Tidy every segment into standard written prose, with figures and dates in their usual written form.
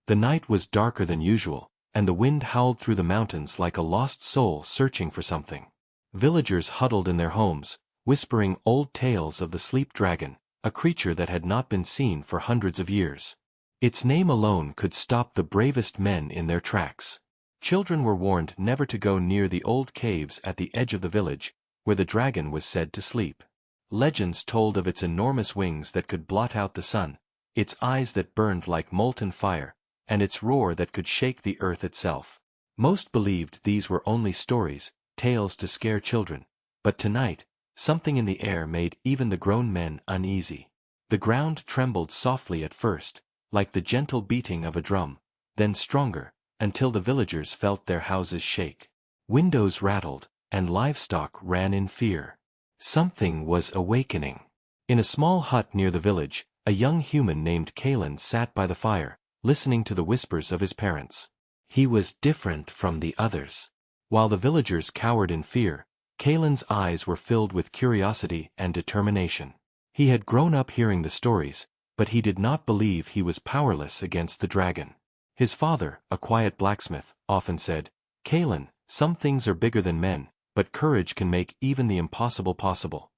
The night was darker than usual, and the wind howled through the mountains like a lost soul searching for something. Villagers huddled in their homes, whispering old tales of the sleep dragon, a creature that had not been seen for hundreds of years. Its name alone could stop the bravest men in their tracks. Children were warned never to go near the old caves at the edge of the village, where the dragon was said to sleep. Legends told of its enormous wings that could blot out the sun, its eyes that burned like molten fire, and its roar that could shake the earth itself. Most believed these were only stories, tales to scare children, but tonight, something in the air made even the grown men uneasy. The ground trembled softly at first, like the gentle beating of a drum, then stronger, until the villagers felt their houses shake. Windows rattled, and livestock ran in fear. Something was awakening. In a small hut near the village, a young human named Kalen sat by the fire, listening to the whispers of his parents. He was different from the others. While the villagers cowered in fear, Kalen's eyes were filled with curiosity and determination. He had grown up hearing the stories, but he did not believe he was powerless against the dragon. His father, a quiet blacksmith, often said, "Kalen, some things are bigger than men, but courage can make even the impossible possible."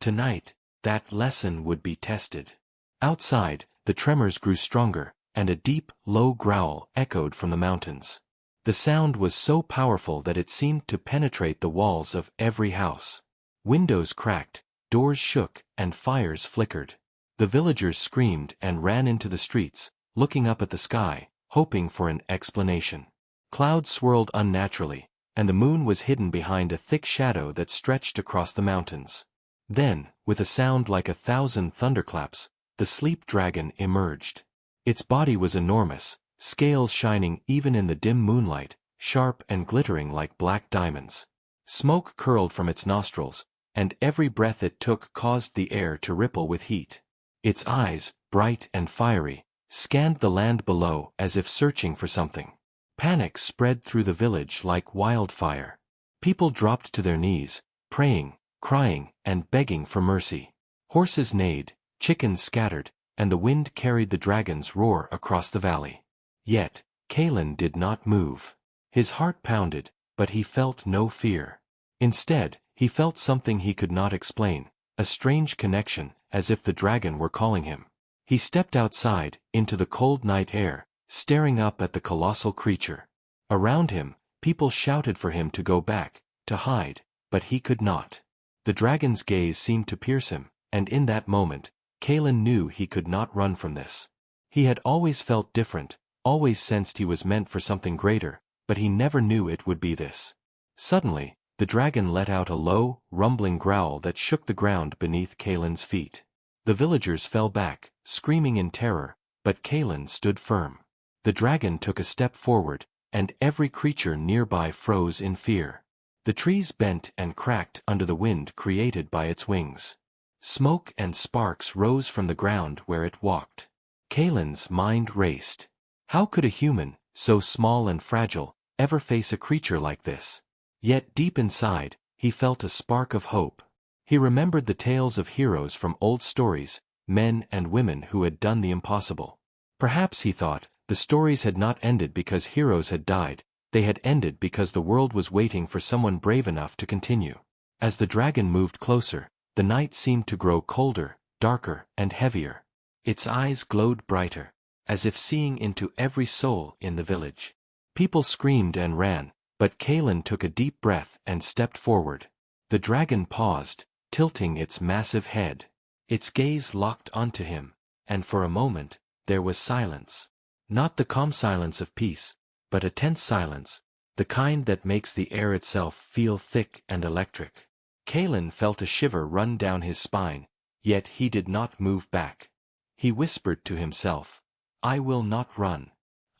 Tonight, that lesson would be tested. Outside, the tremors grew stronger, and a deep, low growl echoed from the mountains. The sound was so powerful that it seemed to penetrate the walls of every house. Windows cracked, doors shook, and fires flickered. The villagers screamed and ran into the streets, looking up at the sky, hoping for an explanation. Clouds swirled unnaturally, and the moon was hidden behind a thick shadow that stretched across the mountains. Then, with a sound like 1,000 thunderclaps, the sleep dragon emerged. Its body was enormous, scales shining even in the dim moonlight, sharp and glittering like black diamonds. Smoke curled from its nostrils, and every breath it took caused the air to ripple with heat. Its eyes, bright and fiery, scanned the land below as if searching for something. Panic spread through the village like wildfire. People dropped to their knees, praying, crying, and begging for mercy. Horses neighed, chickens scattered, and the wind carried the dragon's roar across the valley. Yet, Kalen did not move. His heart pounded, but he felt no fear. Instead, he felt something he could not explain, a strange connection, as if the dragon were calling him. He stepped outside, into the cold night air, staring up at the colossal creature. Around him, people shouted for him to go back, to hide, but he could not. The dragon's gaze seemed to pierce him, and in that moment, Kalen knew he could not run from this. He had always felt different, always sensed he was meant for something greater, but he never knew it would be this. Suddenly, the dragon let out a low, rumbling growl that shook the ground beneath Kalen's feet. The villagers fell back, screaming in terror, but Kalen stood firm. The dragon took a step forward, and every creature nearby froze in fear. The trees bent and cracked under the wind created by its wings. Smoke and sparks rose from the ground where it walked. Kalen's mind raced. How could a human, so small and fragile, ever face a creature like this? Yet deep inside, he felt a spark of hope. He remembered the tales of heroes from old stories, men and women who had done the impossible. Perhaps, he thought, the stories had not ended because heroes had died, they had ended because the world was waiting for someone brave enough to continue. As the dragon moved closer, the night seemed to grow colder, darker, and heavier. Its eyes glowed brighter, as if seeing into every soul in the village. People screamed and ran, but Kalen took a deep breath and stepped forward. The dragon paused, tilting its massive head. Its gaze locked onto him, and for a moment, there was silence. Not the calm silence of peace, but a tense silence, the kind that makes the air itself feel thick and electric. Kalen felt a shiver run down his spine, yet he did not move back. He whispered to himself, "I will not run.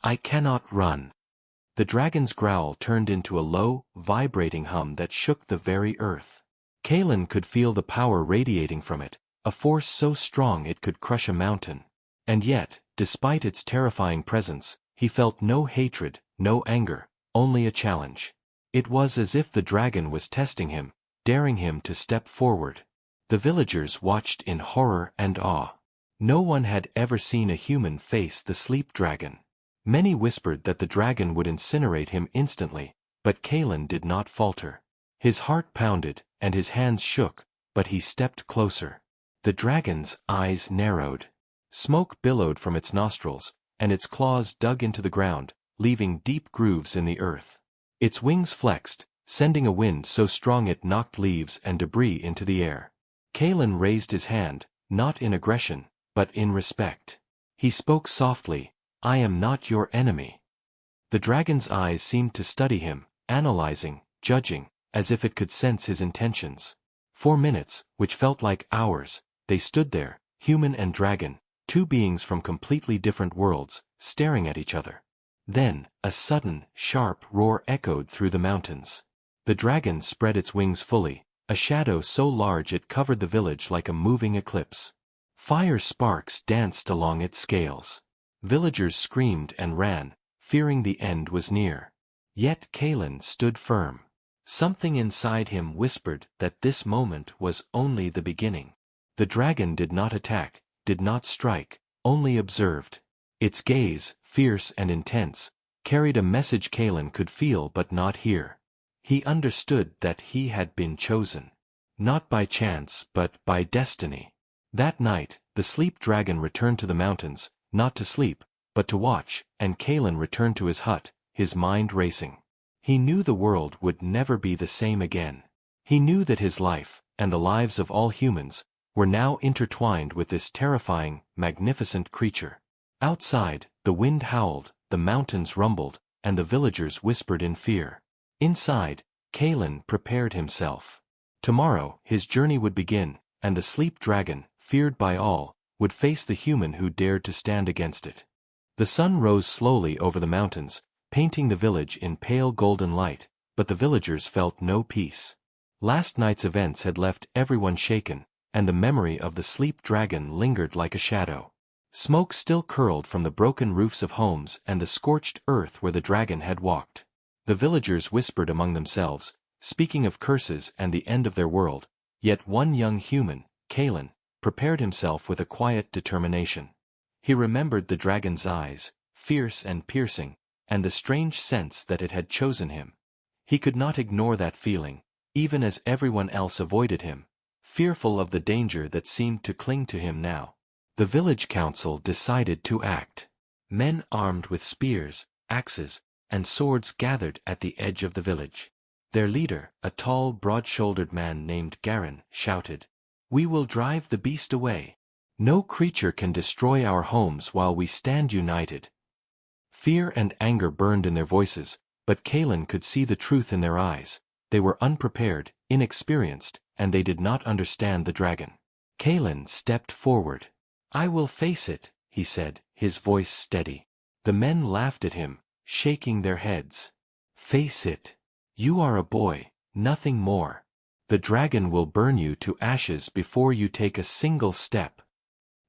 I cannot run." The dragon's growl turned into a low, vibrating hum that shook the very earth. Kalen could feel the power radiating from it, a force so strong it could crush a mountain. And yet, despite its terrifying presence, he felt no hatred, no anger, only a challenge. It was as if the dragon was testing him, daring him to step forward. The villagers watched in horror and awe. No one had ever seen a human face the sleep dragon. Many whispered that the dragon would incinerate him instantly, but Kalen did not falter. His heart pounded, and his hands shook, but he stepped closer. The dragon's eyes narrowed. Smoke billowed from its nostrils, and its claws dug into the ground, leaving deep grooves in the earth. Its wings flexed, sending a wind so strong it knocked leaves and debris into the air. Kalen raised his hand, not in aggression, but in respect. He spoke softly, "I am not your enemy." The dragon's eyes seemed to study him, analyzing, judging, as if it could sense his intentions. For minutes, which felt like hours, they stood there, human and dragon, two beings from completely different worlds, staring at each other. Then, a sudden, sharp roar echoed through the mountains. The dragon spread its wings fully, a shadow so large it covered the village like a moving eclipse. Fire sparks danced along its scales. Villagers screamed and ran, fearing the end was near. Yet Kalen stood firm. Something inside him whispered that this moment was only the beginning. The dragon did not attack, did not strike, only observed. Its gaze, fierce and intense, carried a message Kalen could feel but not hear. He understood that he had been chosen. Not by chance but by destiny. That night, the sleep dragon returned to the mountains, not to sleep, but to watch, and Kalen returned to his hut, his mind racing. He knew the world would never be the same again. He knew that his life, and the lives of all humans, were now intertwined with this terrifying, magnificent creature. Outside, the wind howled, the mountains rumbled, and the villagers whispered in fear. Inside, Kalen prepared himself. Tomorrow, his journey would begin, and the sleep dragon, feared by all, would face the human who dared to stand against it. The sun rose slowly over the mountains, painting the village in pale golden light, but the villagers felt no peace. Last night's events had left everyone shaken, and the memory of the sleep dragon lingered like a shadow. Smoke still curled from the broken roofs of homes and the scorched earth where the dragon had walked. The villagers whispered among themselves, speaking of curses and the end of their world, yet one young human, Kalen, prepared himself with a quiet determination. He remembered the dragon's eyes, fierce and piercing, and the strange sense that it had chosen him. He could not ignore that feeling, even as everyone else avoided him, fearful of the danger that seemed to cling to him now. The village council decided to act. Men armed with spears, axes, and swords gathered at the edge of the village. Their leader, a tall, broad-shouldered man named Garin, shouted, "We will drive the beast away. No creature can destroy our homes while we stand united." Fear and anger burned in their voices, but Kalen could see the truth in their eyes. They were unprepared, inexperienced, and they did not understand the dragon. Kalen stepped forward. "I will face it," he said, his voice steady. The men laughed at him, shaking their heads. "Face it. You are a boy, nothing more. The dragon will burn you to ashes before you take a single step."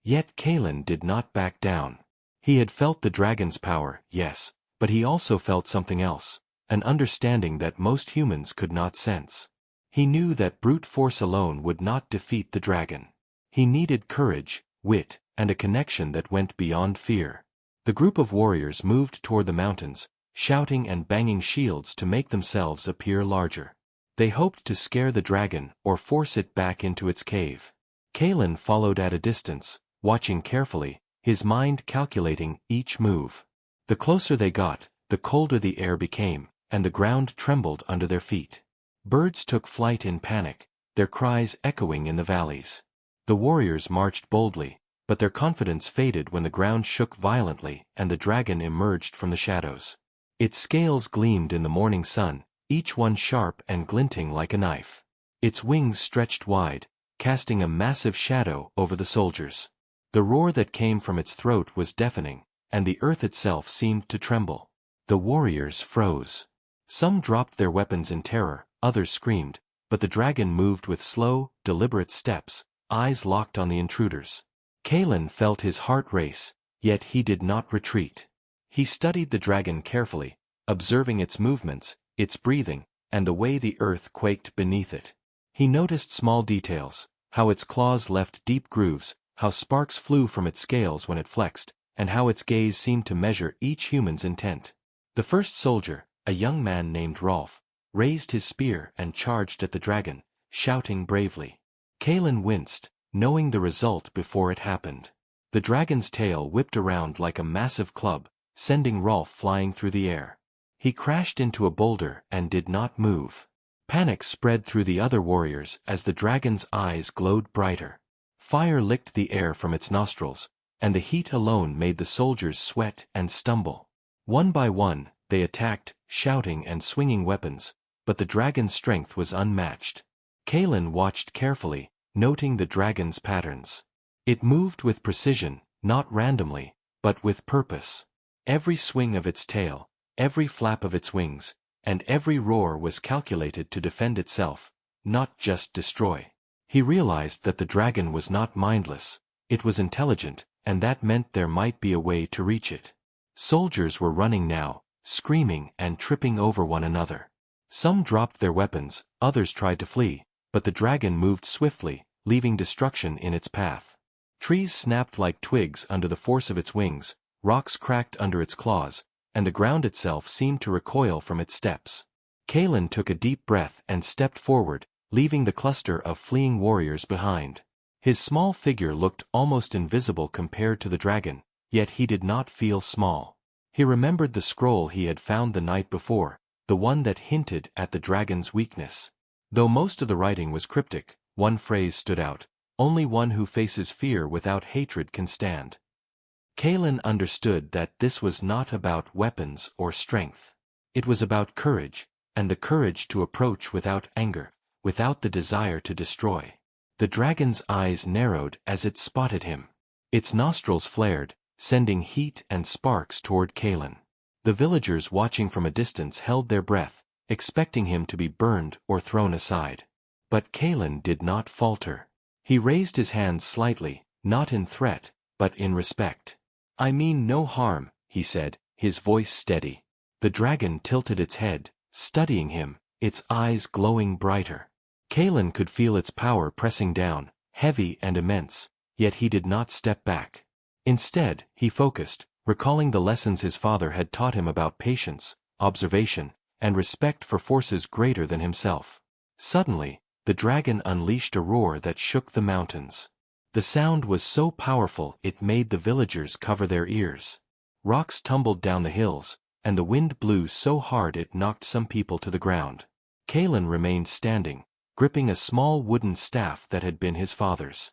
Yet Kalen did not back down. He had felt the dragon's power, yes, but he also felt something else, an understanding that most humans could not sense. He knew that brute force alone would not defeat the dragon. He needed courage, wit, and a connection that went beyond fear. The group of warriors moved toward the mountains, shouting and banging shields to make themselves appear larger. They hoped to scare the dragon or force it back into its cave. Kalen followed at a distance, watching carefully, his mind calculating each move. The closer they got, the colder the air became, and the ground trembled under their feet. Birds took flight in panic, their cries echoing in the valleys. The warriors marched boldly, but their confidence faded when the ground shook violently and the dragon emerged from the shadows. Its scales gleamed in the morning sun, each one sharp and glinting like a knife. Its wings stretched wide, casting a massive shadow over the soldiers. The roar that came from its throat was deafening, and the earth itself seemed to tremble. The warriors froze. Some dropped their weapons in terror, others screamed, but the dragon moved with slow, deliberate steps, eyes locked on the intruders. Kalen felt his heart race, yet he did not retreat. He studied the dragon carefully, observing its movements, its breathing, and the way the earth quaked beneath it. He noticed small details, how its claws left deep grooves, how sparks flew from its scales when it flexed, and how its gaze seemed to measure each human's intent. The first soldier, a young man named Rolf, raised his spear and charged at the dragon, shouting bravely. Kalen winced, knowing the result before it happened. The dragon's tail whipped around like a massive club, sending Rolf flying through the air. He crashed into a boulder and did not move. Panic spread through the other warriors as the dragon's eyes glowed brighter. Fire licked the air from its nostrils, and the heat alone made the soldiers sweat and stumble. One by one, they attacked, shouting and swinging weapons, but the dragon's strength was unmatched. Kalen watched carefully, noting the dragon's patterns. It moved with precision, not randomly, but with purpose. Every swing of its tail, every flap of its wings, and every roar was calculated to defend itself, not just destroy. He realized that the dragon was not mindless, it was intelligent, and that meant there might be a way to reach it. Soldiers were running now, screaming and tripping over one another. Some dropped their weapons, others tried to flee, but the dragon moved swiftly, leaving destruction in its path. Trees snapped like twigs under the force of its wings, rocks cracked under its claws, and the ground itself seemed to recoil from its steps. Kalen took a deep breath and stepped forward, leaving the cluster of fleeing warriors behind. His small figure looked almost invisible compared to the dragon, yet he did not feel small. He remembered the scroll he had found the night before, the one that hinted at the dragon's weakness. Though most of the writing was cryptic, one phrase stood out: "Only one who faces fear without hatred can stand." Kalen understood that this was not about weapons or strength. It was about courage, and the courage to approach without anger, without the desire to destroy. The dragon's eyes narrowed as it spotted him. Its nostrils flared, sending heat and sparks toward Kalen. The villagers watching from a distance held their breath, expecting him to be burned or thrown aside. But Kalen did not falter. He raised his hands slightly, not in threat, but in respect. "I mean no harm," he said, his voice steady. The dragon tilted its head, studying him, its eyes glowing brighter. Kalen could feel its power pressing down, heavy and immense, yet he did not step back. Instead, he focused, recalling the lessons his father had taught him about patience, observation, and respect for forces greater than himself. Suddenly, the dragon unleashed a roar that shook the mountains. The sound was so powerful it made the villagers cover their ears. Rocks tumbled down the hills, and the wind blew so hard it knocked some people to the ground. Kalen remained standing, gripping a small wooden staff that had been his father's.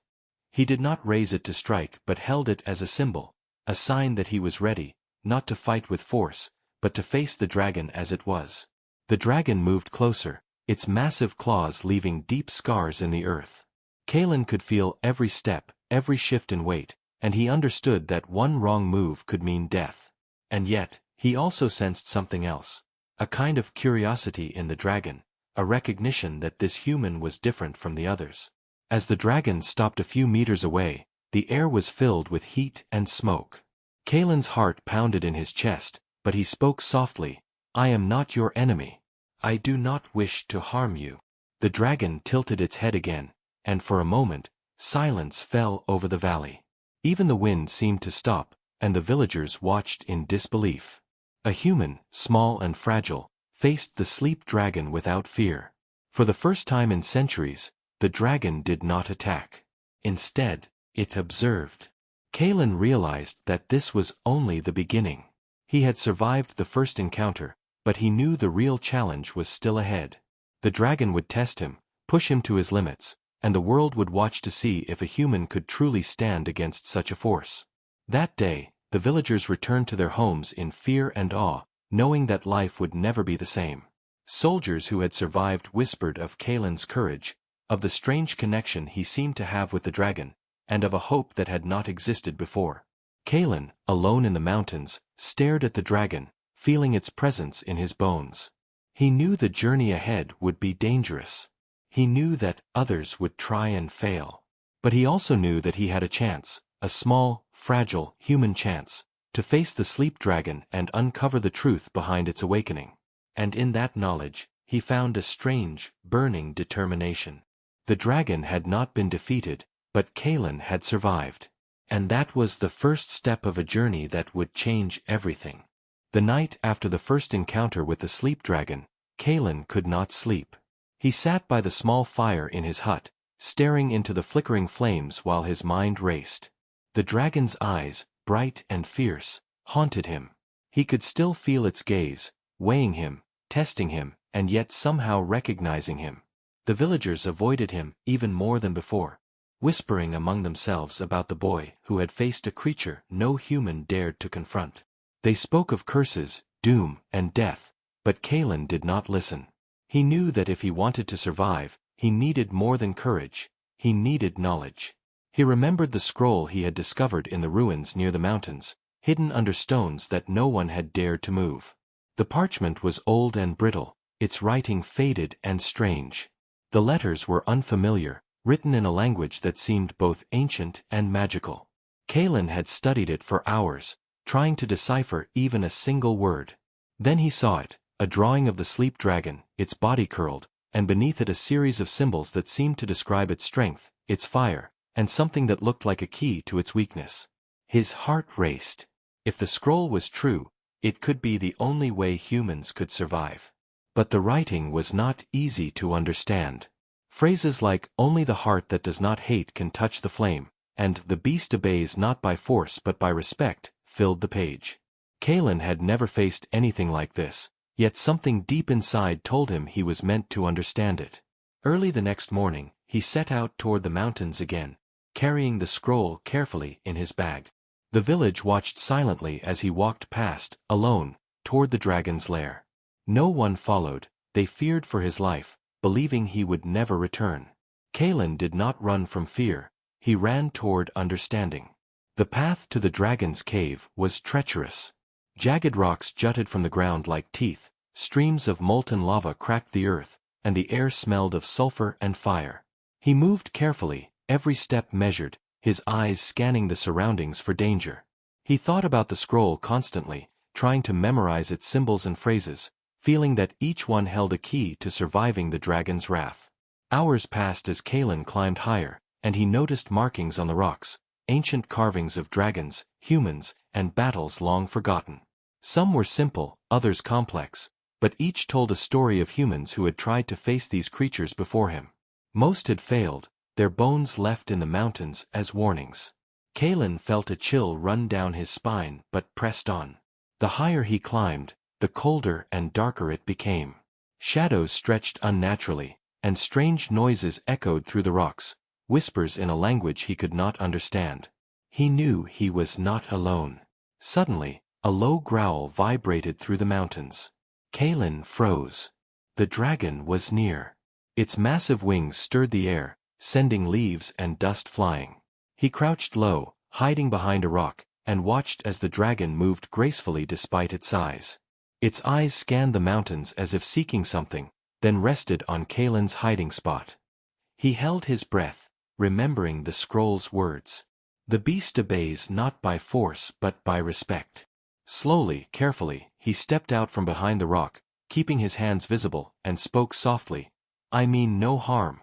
He did not raise it to strike but held it as a symbol, a sign that he was ready, not to fight with force, but to face the dragon as it was. The dragon moved closer, its massive claws leaving deep scars in the earth. Kalen could feel every step, every shift in weight, and he understood that one wrong move could mean death. And yet, he also sensed something else, a kind of curiosity in the dragon, a recognition that this human was different from the others. As the dragon stopped a few meters away, the air was filled with heat and smoke. Kalen's heart pounded in his chest, but he spoke softly, "I am not your enemy. I do not wish to harm you." The dragon tilted its head again, and for a moment, silence fell over the valley. Even the wind seemed to stop, and the villagers watched in disbelief. A human, small and fragile, faced the sleep dragon without fear. For the first time in centuries, the dragon did not attack. Instead, it observed. Kalen realized that this was only the beginning. He had survived the first encounter, but he knew the real challenge was still ahead. The dragon would test him, push him to his limits, and the world would watch to see if a human could truly stand against such a force. That day, the villagers returned to their homes in fear and awe, knowing that life would never be the same. Soldiers who had survived whispered of Kalen's courage, of the strange connection he seemed to have with the dragon, and of a hope that had not existed before. Kalen, alone in the mountains, stared at the dragon, feeling its presence in his bones. He knew the journey ahead would be dangerous. He knew that others would try and fail. But he also knew that he had a chance, a small, fragile, human chance, to face the sleep dragon and uncover the truth behind its awakening. And in that knowledge, he found a strange, burning determination. The dragon had not been defeated, but Kalen had survived. And that was the first step of a journey that would change everything. The night after the first encounter with the sleep dragon, Kalen could not sleep. He sat by the small fire in his hut, staring into the flickering flames while his mind raced. The dragon's eyes, bright and fierce, haunted him. He could still feel its gaze, weighing him, testing him, and yet somehow recognizing him. The villagers avoided him even more than before, whispering among themselves about the boy who had faced a creature no human dared to confront. They spoke of curses, doom, and death, but Kalen did not listen. He knew that if he wanted to survive, he needed more than courage, he needed knowledge. He remembered the scroll he had discovered in the ruins near the mountains, hidden under stones that no one had dared to move. The parchment was old and brittle, its writing faded and strange. The letters were unfamiliar, written in a language that seemed both ancient and magical. Kalen had studied it for hours, trying to decipher even a single word. Then he saw it, a drawing of the sleep dragon, its body curled, and beneath it a series of symbols that seemed to describe its strength, its fire, and something that looked like a key to its weakness. His heart raced. If the scroll was true, it could be the only way humans could survive. But the writing was not easy to understand. Phrases like, "Only the heart that does not hate can touch the flame," and "The beast obeys not by force but by respect," filled the page. Kalen had never faced anything like this, yet something deep inside told him he was meant to understand it. Early the next morning, he set out toward the mountains again, carrying the scroll carefully in his bag. The village watched silently as he walked past, alone, toward the dragon's lair. No one followed, they feared for his life, believing he would never return. Kalen did not run from fear, he ran toward understanding. The path to the dragon's cave was treacherous. Jagged rocks jutted from the ground like teeth, streams of molten lava cracked the earth, and the air smelled of sulfur and fire. He moved carefully, every step measured, his eyes scanning the surroundings for danger. He thought about the scroll constantly, trying to memorize its symbols and phrases, feeling that each one held a key to surviving the dragon's wrath. Hours passed as Kalen climbed higher, and he noticed markings on the rocks, ancient carvings of dragons, humans, and battles long forgotten. Some were simple, others complex, but each told a story of humans who had tried to face these creatures before him. Most had failed, their bones left in the mountains as warnings. Kalen felt a chill run down his spine but pressed on. The higher he climbed, the colder and darker it became. Shadows stretched unnaturally, and strange noises echoed through the rocks, whispers in a language he could not understand. He knew he was not alone. Suddenly, a low growl vibrated through the mountains. Kalen froze. The dragon was near. Its massive wings stirred the air, sending leaves and dust flying. He crouched low, hiding behind a rock, and watched as the dragon moved gracefully despite its size. Its eyes scanned the mountains as if seeking something, then rested on Kalen's hiding spot. He held his breath, remembering the scroll's words. The beast obeys not by force but by respect. Slowly, carefully, he stepped out from behind the rock, keeping his hands visible, and spoke softly, "I mean no harm."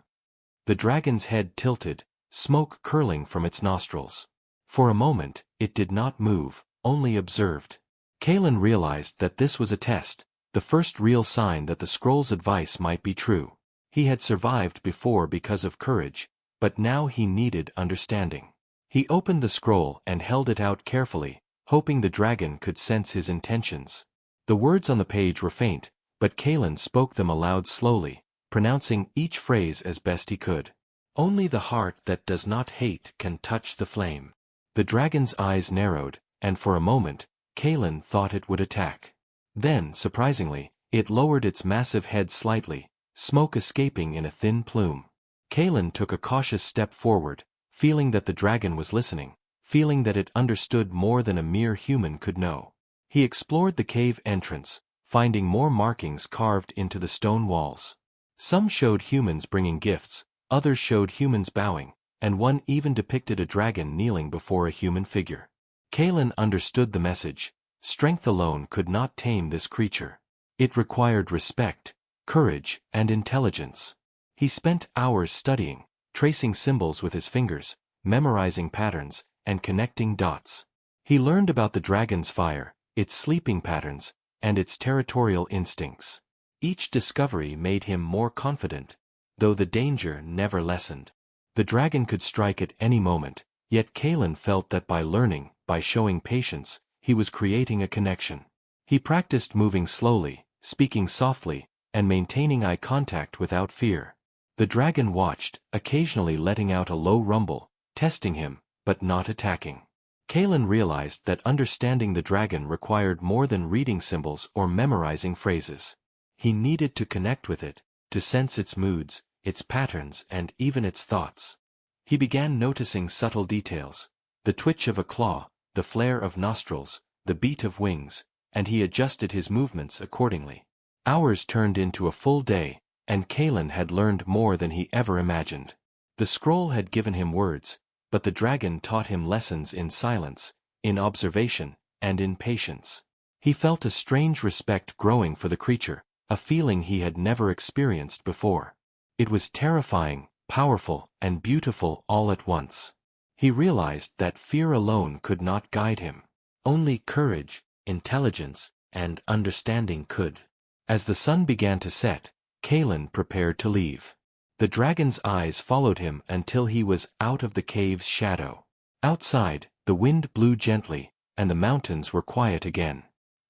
The dragon's head tilted, smoke curling from its nostrils. For a moment, it did not move, only observed. Kalen realized that this was a test, the first real sign that the scroll's advice might be true. He had survived before because of courage, but now he needed understanding. He opened the scroll and held it out carefully, hoping the dragon could sense his intentions. The words on the page were faint, but Kalen spoke them aloud slowly, pronouncing each phrase as best he could. "Only the heart that does not hate can touch the flame." The dragon's eyes narrowed, and for a moment, Kalen thought it would attack. Then, surprisingly, it lowered its massive head slightly, smoke escaping in a thin plume. Kalen took a cautious step forward, feeling that the dragon was listening, feeling that it understood more than a mere human could know. He explored the cave entrance, finding more markings carved into the stone walls. Some showed humans bringing gifts, others showed humans bowing, and one even depicted a dragon kneeling before a human figure. Kalen understood the message. Strength alone could not tame this creature. It required respect, courage, and intelligence. He spent hours studying, tracing symbols with his fingers, memorizing patterns, and connecting dots. He learned about the dragon's fire, its sleeping patterns, and its territorial instincts. Each discovery made him more confident, though the danger never lessened. The dragon could strike at any moment, yet Kalen felt that by learning, by showing patience, he was creating a connection. He practiced moving slowly, speaking softly, and maintaining eye contact without fear. The dragon watched, occasionally letting out a low rumble, testing him, but not attacking. Kalen realized that understanding the dragon required more than reading symbols or memorizing phrases. He needed to connect with it, to sense its moods, its patterns, and even its thoughts. He began noticing subtle details, the twitch of a claw, the flare of nostrils, the beat of wings, and he adjusted his movements accordingly. Hours turned into a full day, and Kalen had learned more than he ever imagined. The scroll had given him words, but the dragon taught him lessons in silence, in observation, and in patience. He felt a strange respect growing for the creature, a feeling he had never experienced before. It was terrifying, powerful, and beautiful all at once. He realized that fear alone could not guide him. Only courage, intelligence, and understanding could. As the sun began to set, Kalen prepared to leave. The dragon's eyes followed him until he was out of the cave's shadow. Outside, the wind blew gently, and the mountains were quiet again.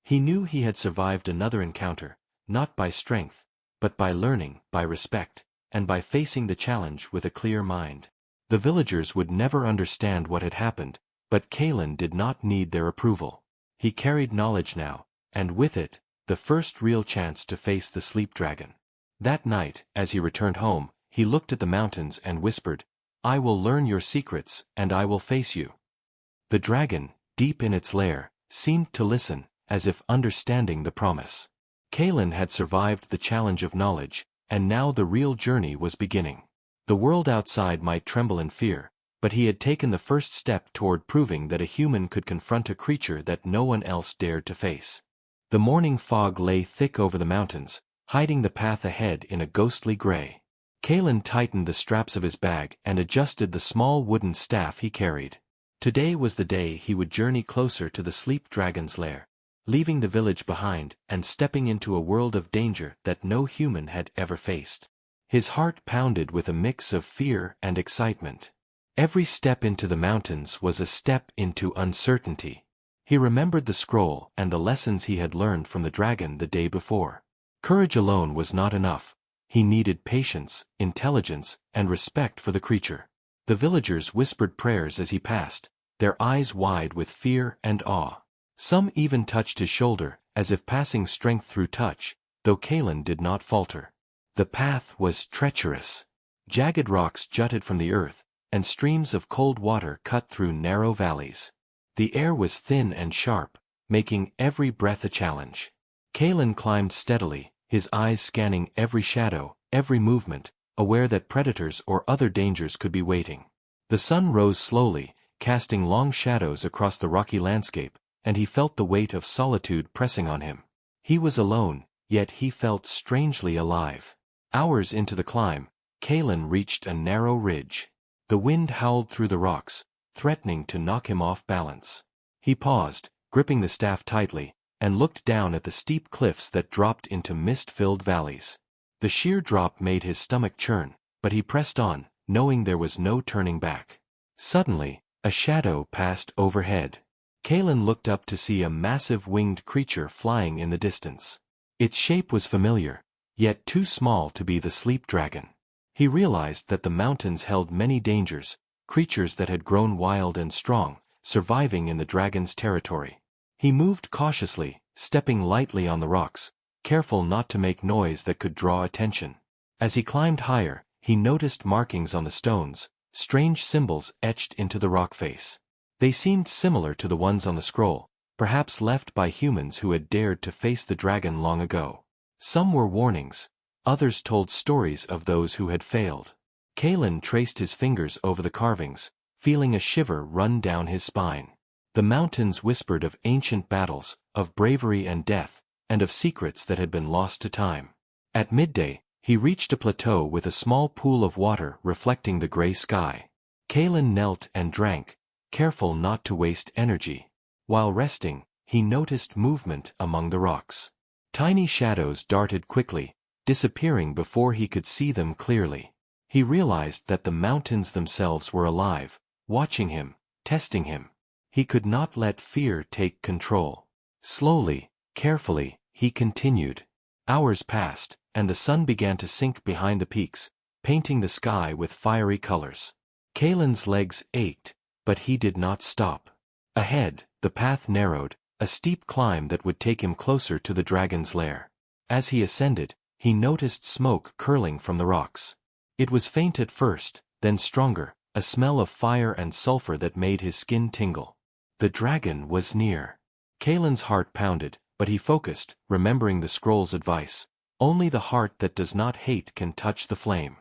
He knew he had survived another encounter, not by strength, but by learning, by respect, and by facing the challenge with a clear mind. The villagers would never understand what had happened, but Kalen did not need their approval. He carried knowledge now, and with it, the first real chance to face the sleep dragon. That night, as he returned home, he looked at the mountains and whispered, "I will learn your secrets, and I will face you." The dragon, deep in its lair, seemed to listen, as if understanding the promise. Kalen had survived the challenge of knowledge, and now the real journey was beginning. The world outside might tremble in fear, but he had taken the first step toward proving that a human could confront a creature that no one else dared to face. The morning fog lay thick over the mountains, hiding the path ahead in a ghostly gray. Kalen tightened the straps of his bag and adjusted the small wooden staff he carried. Today was the day he would journey closer to the sleep dragon's lair, leaving the village behind and stepping into a world of danger that no human had ever faced. His heart pounded with a mix of fear and excitement. Every step into the mountains was a step into uncertainty. He remembered the scroll and the lessons he had learned from the dragon the day before. Courage alone was not enough. He needed patience, intelligence, and respect for the creature. The villagers whispered prayers as he passed, their eyes wide with fear and awe. Some even touched his shoulder, as if passing strength through touch, though Kalen did not falter. The path was treacherous. Jagged rocks jutted from the earth, and streams of cold water cut through narrow valleys. The air was thin and sharp, making every breath a challenge. Kalen climbed steadily, his eyes scanning every shadow, every movement, aware that predators or other dangers could be waiting. The sun rose slowly, casting long shadows across the rocky landscape, and he felt the weight of solitude pressing on him. He was alone, yet he felt strangely alive. Hours into the climb, Kalen reached a narrow ridge. The wind howled through the rocks, threatening to knock him off balance. He paused, gripping the staff tightly, and looked down at the steep cliffs that dropped into mist-filled valleys. The sheer drop made his stomach churn, but he pressed on, knowing there was no turning back. Suddenly, a shadow passed overhead. Kalen looked up to see a massive winged creature flying in the distance. Its shape was familiar, yet too small to be the sleep dragon. He realized that the mountains held many dangers, creatures that had grown wild and strong, surviving in the dragon's territory. He moved cautiously, stepping lightly on the rocks, careful not to make noise that could draw attention. As he climbed higher, he noticed markings on the stones, strange symbols etched into the rock face. They seemed similar to the ones on the scroll, perhaps left by humans who had dared to face the dragon long ago. Some were warnings, others told stories of those who had failed. Kalen traced his fingers over the carvings, feeling a shiver run down his spine. The mountains whispered of ancient battles, of bravery and death, and of secrets that had been lost to time. At midday, he reached a plateau with a small pool of water reflecting the gray sky. Kalen knelt and drank, careful not to waste energy. While resting, he noticed movement among the rocks. Tiny shadows darted quickly, disappearing before he could see them clearly. He realized that the mountains themselves were alive, watching him, testing him. He could not let fear take control. Slowly, carefully, he continued. Hours passed, and the sun began to sink behind the peaks, painting the sky with fiery colors. Kalen's legs ached, but he did not stop. Ahead, the path narrowed, a steep climb that would take him closer to the dragon's lair. As he ascended, he noticed smoke curling from the rocks. It was faint at first, then stronger, a smell of fire and sulfur that made his skin tingle. The dragon was near. Kalen's heart pounded, but he focused, remembering the scroll's advice. Only the heart that does not hate can touch the flame.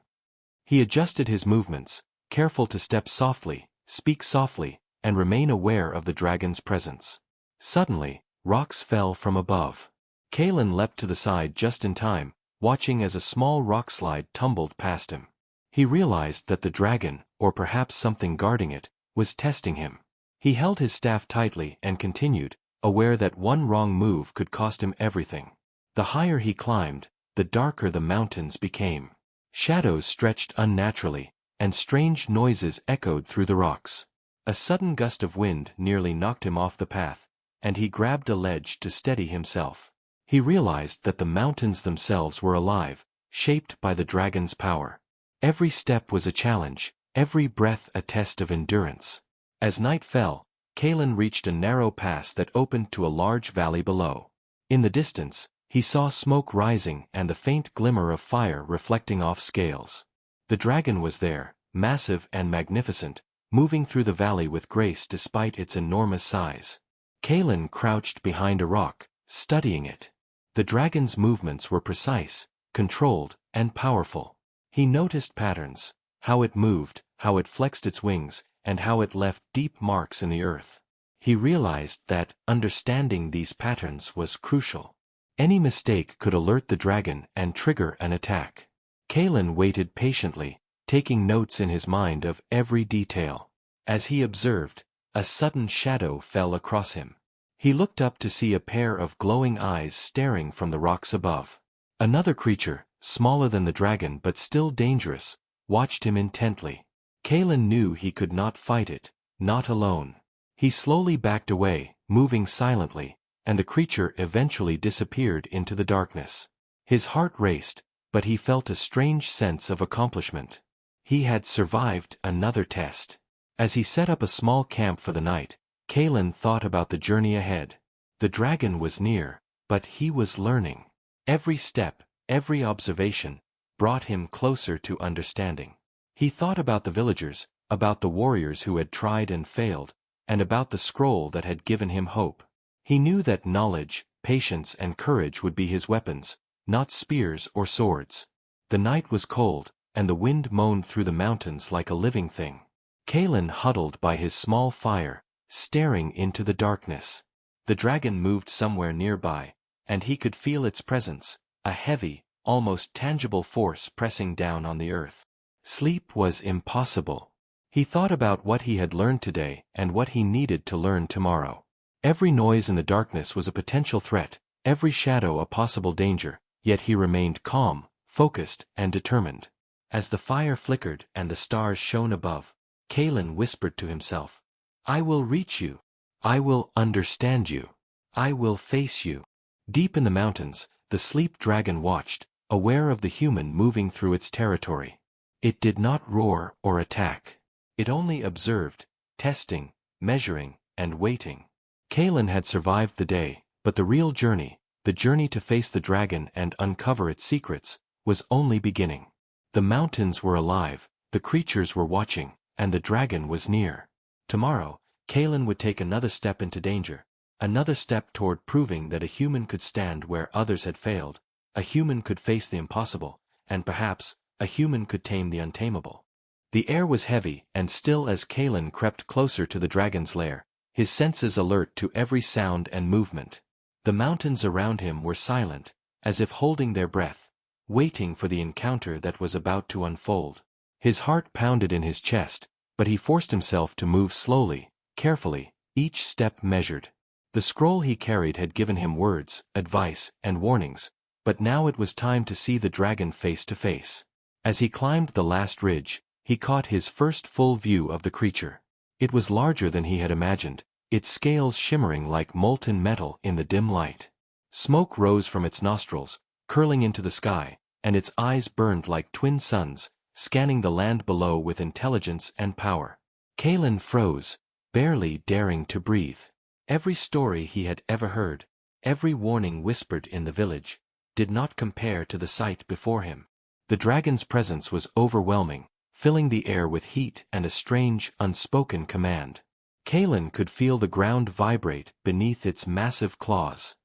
He adjusted his movements, careful to step softly, speak softly, and remain aware of the dragon's presence. Suddenly, rocks fell from above. Kalen leapt to the side just in time, watching as a small rockslide tumbled past him. He realized that the dragon, or perhaps something guarding it, was testing him. He held his staff tightly and continued, aware that one wrong move could cost him everything. The higher he climbed, the darker the mountains became. Shadows stretched unnaturally, and strange noises echoed through the rocks. A sudden gust of wind nearly knocked him off the path, and he grabbed a ledge to steady himself. He realized that the mountains themselves were alive, shaped by the dragon's power. Every step was a challenge, every breath a test of endurance. As night fell, Kalen reached a narrow pass that opened to a large valley below. In the distance, he saw smoke rising and the faint glimmer of fire reflecting off scales. The dragon was there, massive and magnificent, moving through the valley with grace despite its enormous size. Kalen crouched behind a rock, studying it. The dragon's movements were precise, controlled, and powerful. He noticed patterns, how it moved, how it flexed its wings, and how it left deep marks in the earth. He realized that understanding these patterns was crucial. Any mistake could alert the dragon and trigger an attack. Kalen waited patiently, taking notes in his mind of every detail. As he observed, a sudden shadow fell across him. He looked up to see a pair of glowing eyes staring from the rocks above. Another creature, smaller than the dragon but still dangerous, watched him intently. Kalen knew he could not fight it, not alone. He slowly backed away, moving silently, and the creature eventually disappeared into the darkness. His heart raced, but he felt a strange sense of accomplishment. He had survived another test. As he set up a small camp for the night, Kalen thought about the journey ahead. The dragon was near, but he was learning. Every step, every observation, brought him closer to understanding. He thought about the villagers, about the warriors who had tried and failed, and about the scroll that had given him hope. He knew that knowledge, patience and courage would be his weapons, not spears or swords. The night was cold, and the wind moaned through the mountains like a living thing. Kalen huddled by his small fire, staring into the darkness. The dragon moved somewhere nearby, and he could feel its presence, a heavy, almost tangible force pressing down on the earth. Sleep was impossible. He thought about what he had learned today and what he needed to learn tomorrow. Every noise in the darkness was a potential threat, every shadow a possible danger, yet he remained calm, focused, and determined. As the fire flickered and the stars shone above, Kalen whispered to himself, "I will reach you. I will understand you. I will face you." Deep in the mountains, the sleep dragon watched, aware of the human moving through its territory. It did not roar or attack. It only observed, testing, measuring, and waiting. Kalen had survived the day, but the real journey, the journey to face the dragon and uncover its secrets, was only beginning. The mountains were alive, the creatures were watching, and the dragon was near. Tomorrow, Kalen would take another step into danger, another step toward proving that a human could stand where others had failed, a human could face the impossible, and perhaps, a human could tame the untamable. The air was heavy and still as Kalen crept closer to the dragon's lair, his senses alert to every sound and movement. The mountains around him were silent, as if holding their breath, waiting for the encounter that was about to unfold. His heart pounded in his chest, but he forced himself to move slowly, carefully, each step measured. The scroll he carried had given him words, advice, and warnings, but now it was time to see the dragon face to face. As he climbed the last ridge, he caught his first full view of the creature. It was larger than he had imagined, its scales shimmering like molten metal in the dim light. Smoke rose from its nostrils, curling into the sky, and its eyes burned like twin suns, scanning the land below with intelligence and power. Kalen froze, barely daring to breathe. Every story he had ever heard, every warning whispered in the village, did not compare to the sight before him. The dragon's presence was overwhelming, filling the air with heat and a strange, unspoken command. Kalen could feel the ground vibrate beneath its massive claws.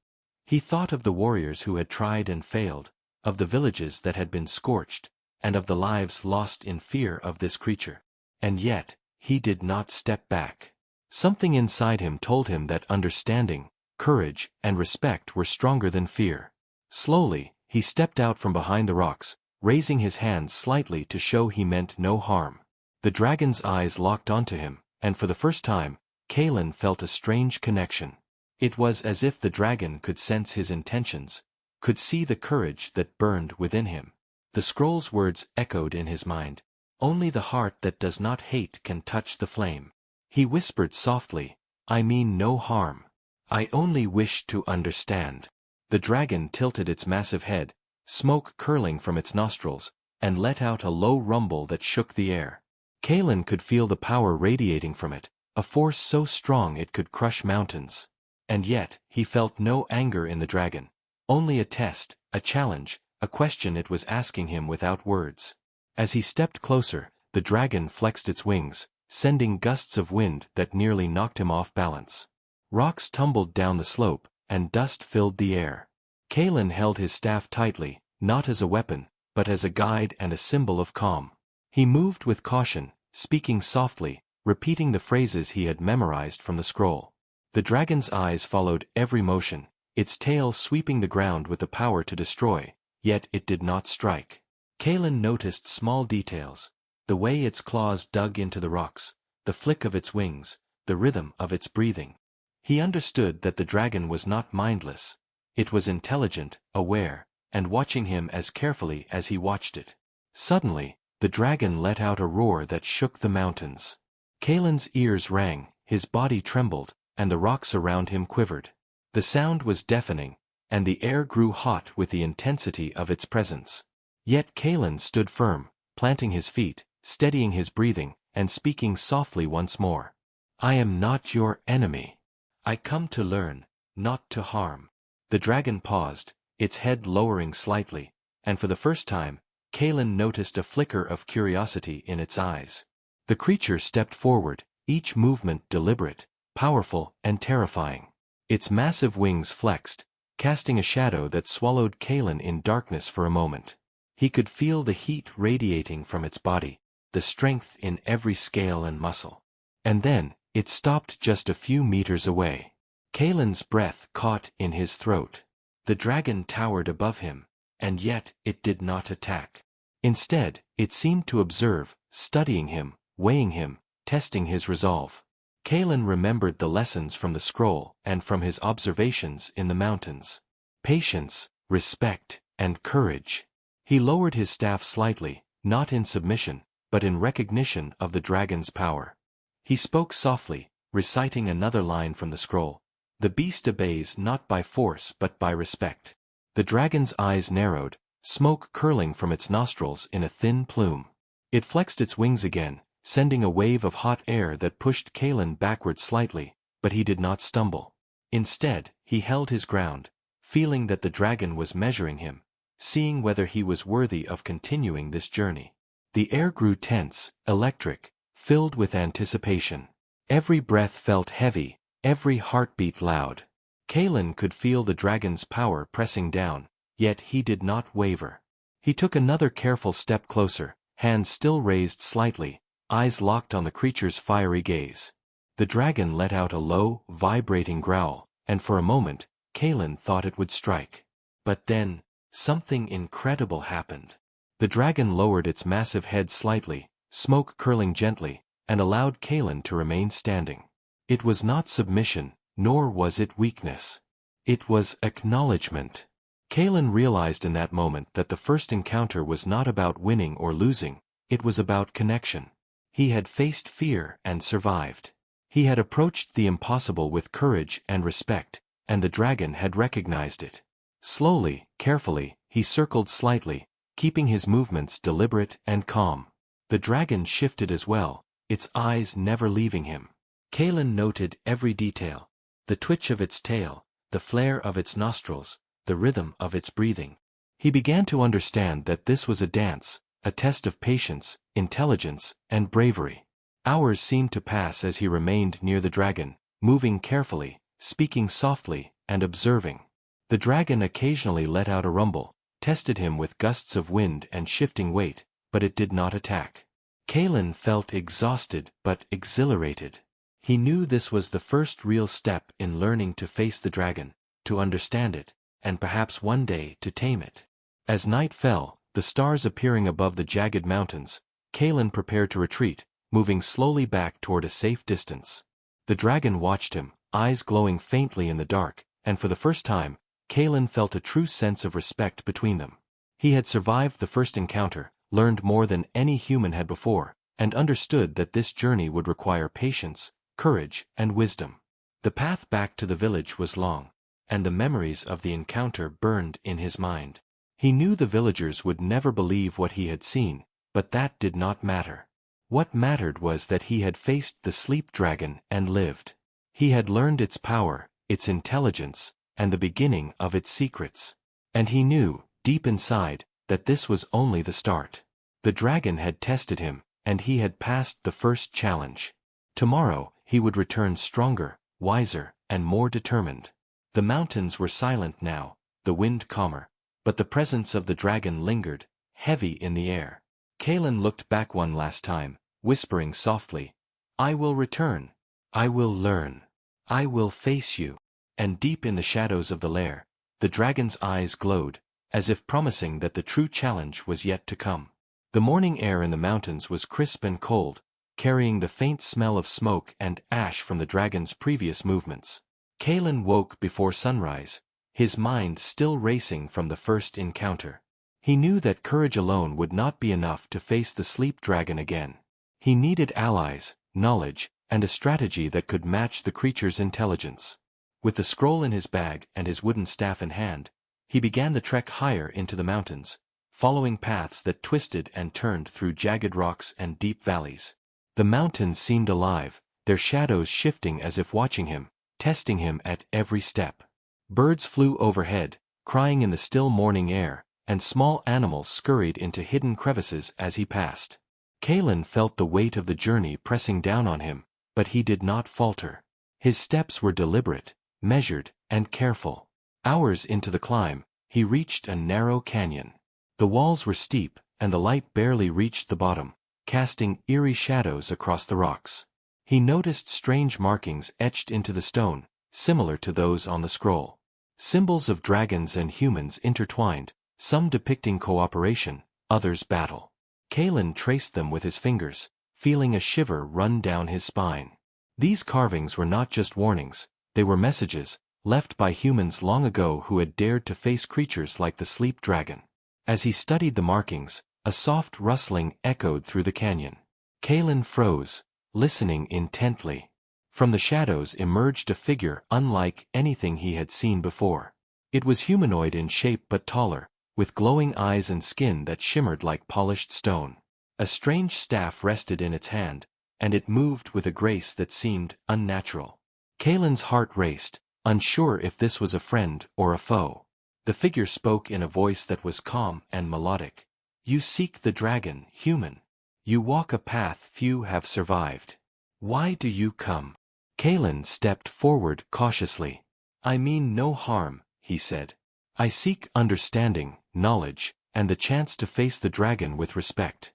He thought of the warriors who had tried and failed, of the villages that had been scorched, and of the lives lost in fear of this creature. And yet, he did not step back. Something inside him told him that understanding, courage, and respect were stronger than fear. Slowly, he stepped out from behind the rocks, raising his hands slightly to show he meant no harm. The dragon's eyes locked onto him, and for the first time, Kalen felt a strange connection. It was as if the dragon could sense his intentions, could see the courage that burned within him. The scroll's words echoed in his mind. Only the heart that does not hate can touch the flame. He whispered softly, I mean no harm. I only wish to understand. The dragon tilted its massive head, smoke curling from its nostrils, and let out a low rumble that shook the air. Kalen could feel the power radiating from it, a force so strong it could crush mountains. And yet, he felt no anger in the dragon. Only a test, a challenge, a question it was asking him without words. As he stepped closer, the dragon flexed its wings, sending gusts of wind that nearly knocked him off balance. Rocks tumbled down the slope, and dust filled the air. Kalen held his staff tightly, not as a weapon, but as a guide and a symbol of calm. He moved with caution, speaking softly, repeating the phrases he had memorized from the scroll. The dragon's eyes followed every motion, its tail sweeping the ground with the power to destroy, yet it did not strike. Kalen noticed small details, the way its claws dug into the rocks, the flick of its wings, the rhythm of its breathing. He understood that the dragon was not mindless. It was intelligent, aware, and watching him as carefully as he watched it. Suddenly, the dragon let out a roar that shook the mountains. Kalen's ears rang, his body trembled, and the rocks around him quivered. The sound was deafening, and the air grew hot with the intensity of its presence. Yet Kalen stood firm, planting his feet, steadying his breathing, and speaking softly once more. I am not your enemy. I come to learn, not to harm. The dragon paused, its head lowering slightly, and for the first time, Kalen noticed a flicker of curiosity in its eyes. The creature stepped forward, each movement deliberate, powerful, and terrifying. Its massive wings flexed, casting a shadow that swallowed Kalen in darkness for a moment. He could feel the heat radiating from its body, the strength in every scale and muscle. And then, it stopped just a few meters away. Kalen's breath caught in his throat. The dragon towered above him, and yet it did not attack. Instead, it seemed to observe, studying him, weighing him, testing his resolve. Kalen remembered the lessons from the scroll and from his observations in the mountains. Patience, respect, and courage. He lowered his staff slightly, not in submission, but in recognition of the dragon's power. He spoke softly, reciting another line from the scroll. The beast obeys not by force but by respect. The dragon's eyes narrowed, smoke curling from its nostrils in a thin plume. It flexed its wings again, sending a wave of hot air that pushed Kalen backward slightly, but he did not stumble. Instead, he held his ground, feeling that the dragon was measuring him, seeing whether he was worthy of continuing this journey. The air grew tense, electric, filled with anticipation. Every breath felt heavy, every heartbeat loud. Kalen could feel the dragon's power pressing down, yet he did not waver. He took another careful step closer, hands still raised slightly, eyes locked on the creature's fiery gaze. The dragon let out a low, vibrating growl, and for a moment, Kalen thought it would strike. But then, something incredible happened. The dragon lowered its massive head slightly, smoke curling gently, and allowed Kalen to remain standing. It was not submission, nor was it weakness. It was acknowledgement. Kalen realized in that moment that the first encounter was not about winning or losing, it was about connection. He had faced fear and survived. He had approached the impossible with courage and respect, and the dragon had recognized it. Slowly, carefully, he circled slightly, keeping his movements deliberate and calm. The dragon shifted as well, its eyes never leaving him. Kalen noted every detail: the twitch of its tail, the flare of its nostrils, the rhythm of its breathing. He began to understand that this was a dance, a test of patience, intelligence, and bravery. Hours seemed to pass as he remained near the dragon, moving carefully, speaking softly, and observing. The dragon occasionally let out a rumble, tested him with gusts of wind and shifting weight, but it did not attack. Kalen felt exhausted but exhilarated. He knew this was the first real step in learning to face the dragon, to understand it, and perhaps one day to tame it. As night fell, the stars appearing above the jagged mountains, Kalen prepared to retreat, moving slowly back toward a safe distance. The dragon watched him, eyes glowing faintly in the dark, and for the first time, Kalen felt a true sense of respect between them. He had survived the first encounter, learned more than any human had before, and understood that this journey would require patience, courage, and wisdom. The path back to the village was long, and the memories of the encounter burned in his mind. He knew the villagers would never believe what he had seen, but that did not matter. What mattered was that he had faced the sleep dragon and lived. He had learned its power, its intelligence, and the beginning of its secrets. And he knew, deep inside, that this was only the start. The dragon had tested him, and he had passed the first challenge. Tomorrow, he would return stronger, wiser, and more determined. The mountains were silent now, the wind calmer, but the presence of the dragon lingered, heavy in the air. Kalen looked back one last time, whispering softly, "I will return. I will learn. I will face you." And deep in the shadows of the lair, the dragon's eyes glowed, as if promising that the true challenge was yet to come. The morning air in the mountains was crisp and cold, carrying the faint smell of smoke and ash from the dragon's previous movements. Kalen woke before sunrise, his mind still racing from the first encounter. He knew that courage alone would not be enough to face the sleep dragon again. He needed allies, knowledge, and a strategy that could match the creature's intelligence. With the scroll in his bag and his wooden staff in hand, he began the trek higher into the mountains, following paths that twisted and turned through jagged rocks and deep valleys. The mountains seemed alive, their shadows shifting as if watching him, testing him at every step. Birds flew overhead, crying in the still morning air, and small animals scurried into hidden crevices as he passed. Kalen felt the weight of the journey pressing down on him, but he did not falter. His steps were deliberate, measured, and careful. Hours into the climb, he reached a narrow canyon. The walls were steep, and the light barely reached the bottom, casting eerie shadows across the rocks. He noticed strange markings etched into the stone, similar to those on the scroll. Symbols of dragons and humans intertwined, some depicting cooperation, others battle. Kalen traced them with his fingers, feeling a shiver run down his spine. These carvings were not just warnings, they were messages, left by humans long ago who had dared to face creatures like the sleep dragon. As he studied the markings, a soft rustling echoed through the canyon. Kalen froze, listening intently. From the shadows emerged a figure unlike anything he had seen before. It was humanoid in shape but taller, with glowing eyes and skin that shimmered like polished stone. A strange staff rested in its hand, and it moved with a grace that seemed unnatural. Kalen's heart raced, unsure if this was a friend or a foe. The figure spoke in a voice that was calm and melodic. "You seek the dragon, human. You walk a path few have survived. Why do you come?" Kalen stepped forward cautiously. "I mean no harm," he said. "I seek understanding, knowledge, and the chance to face the dragon with respect."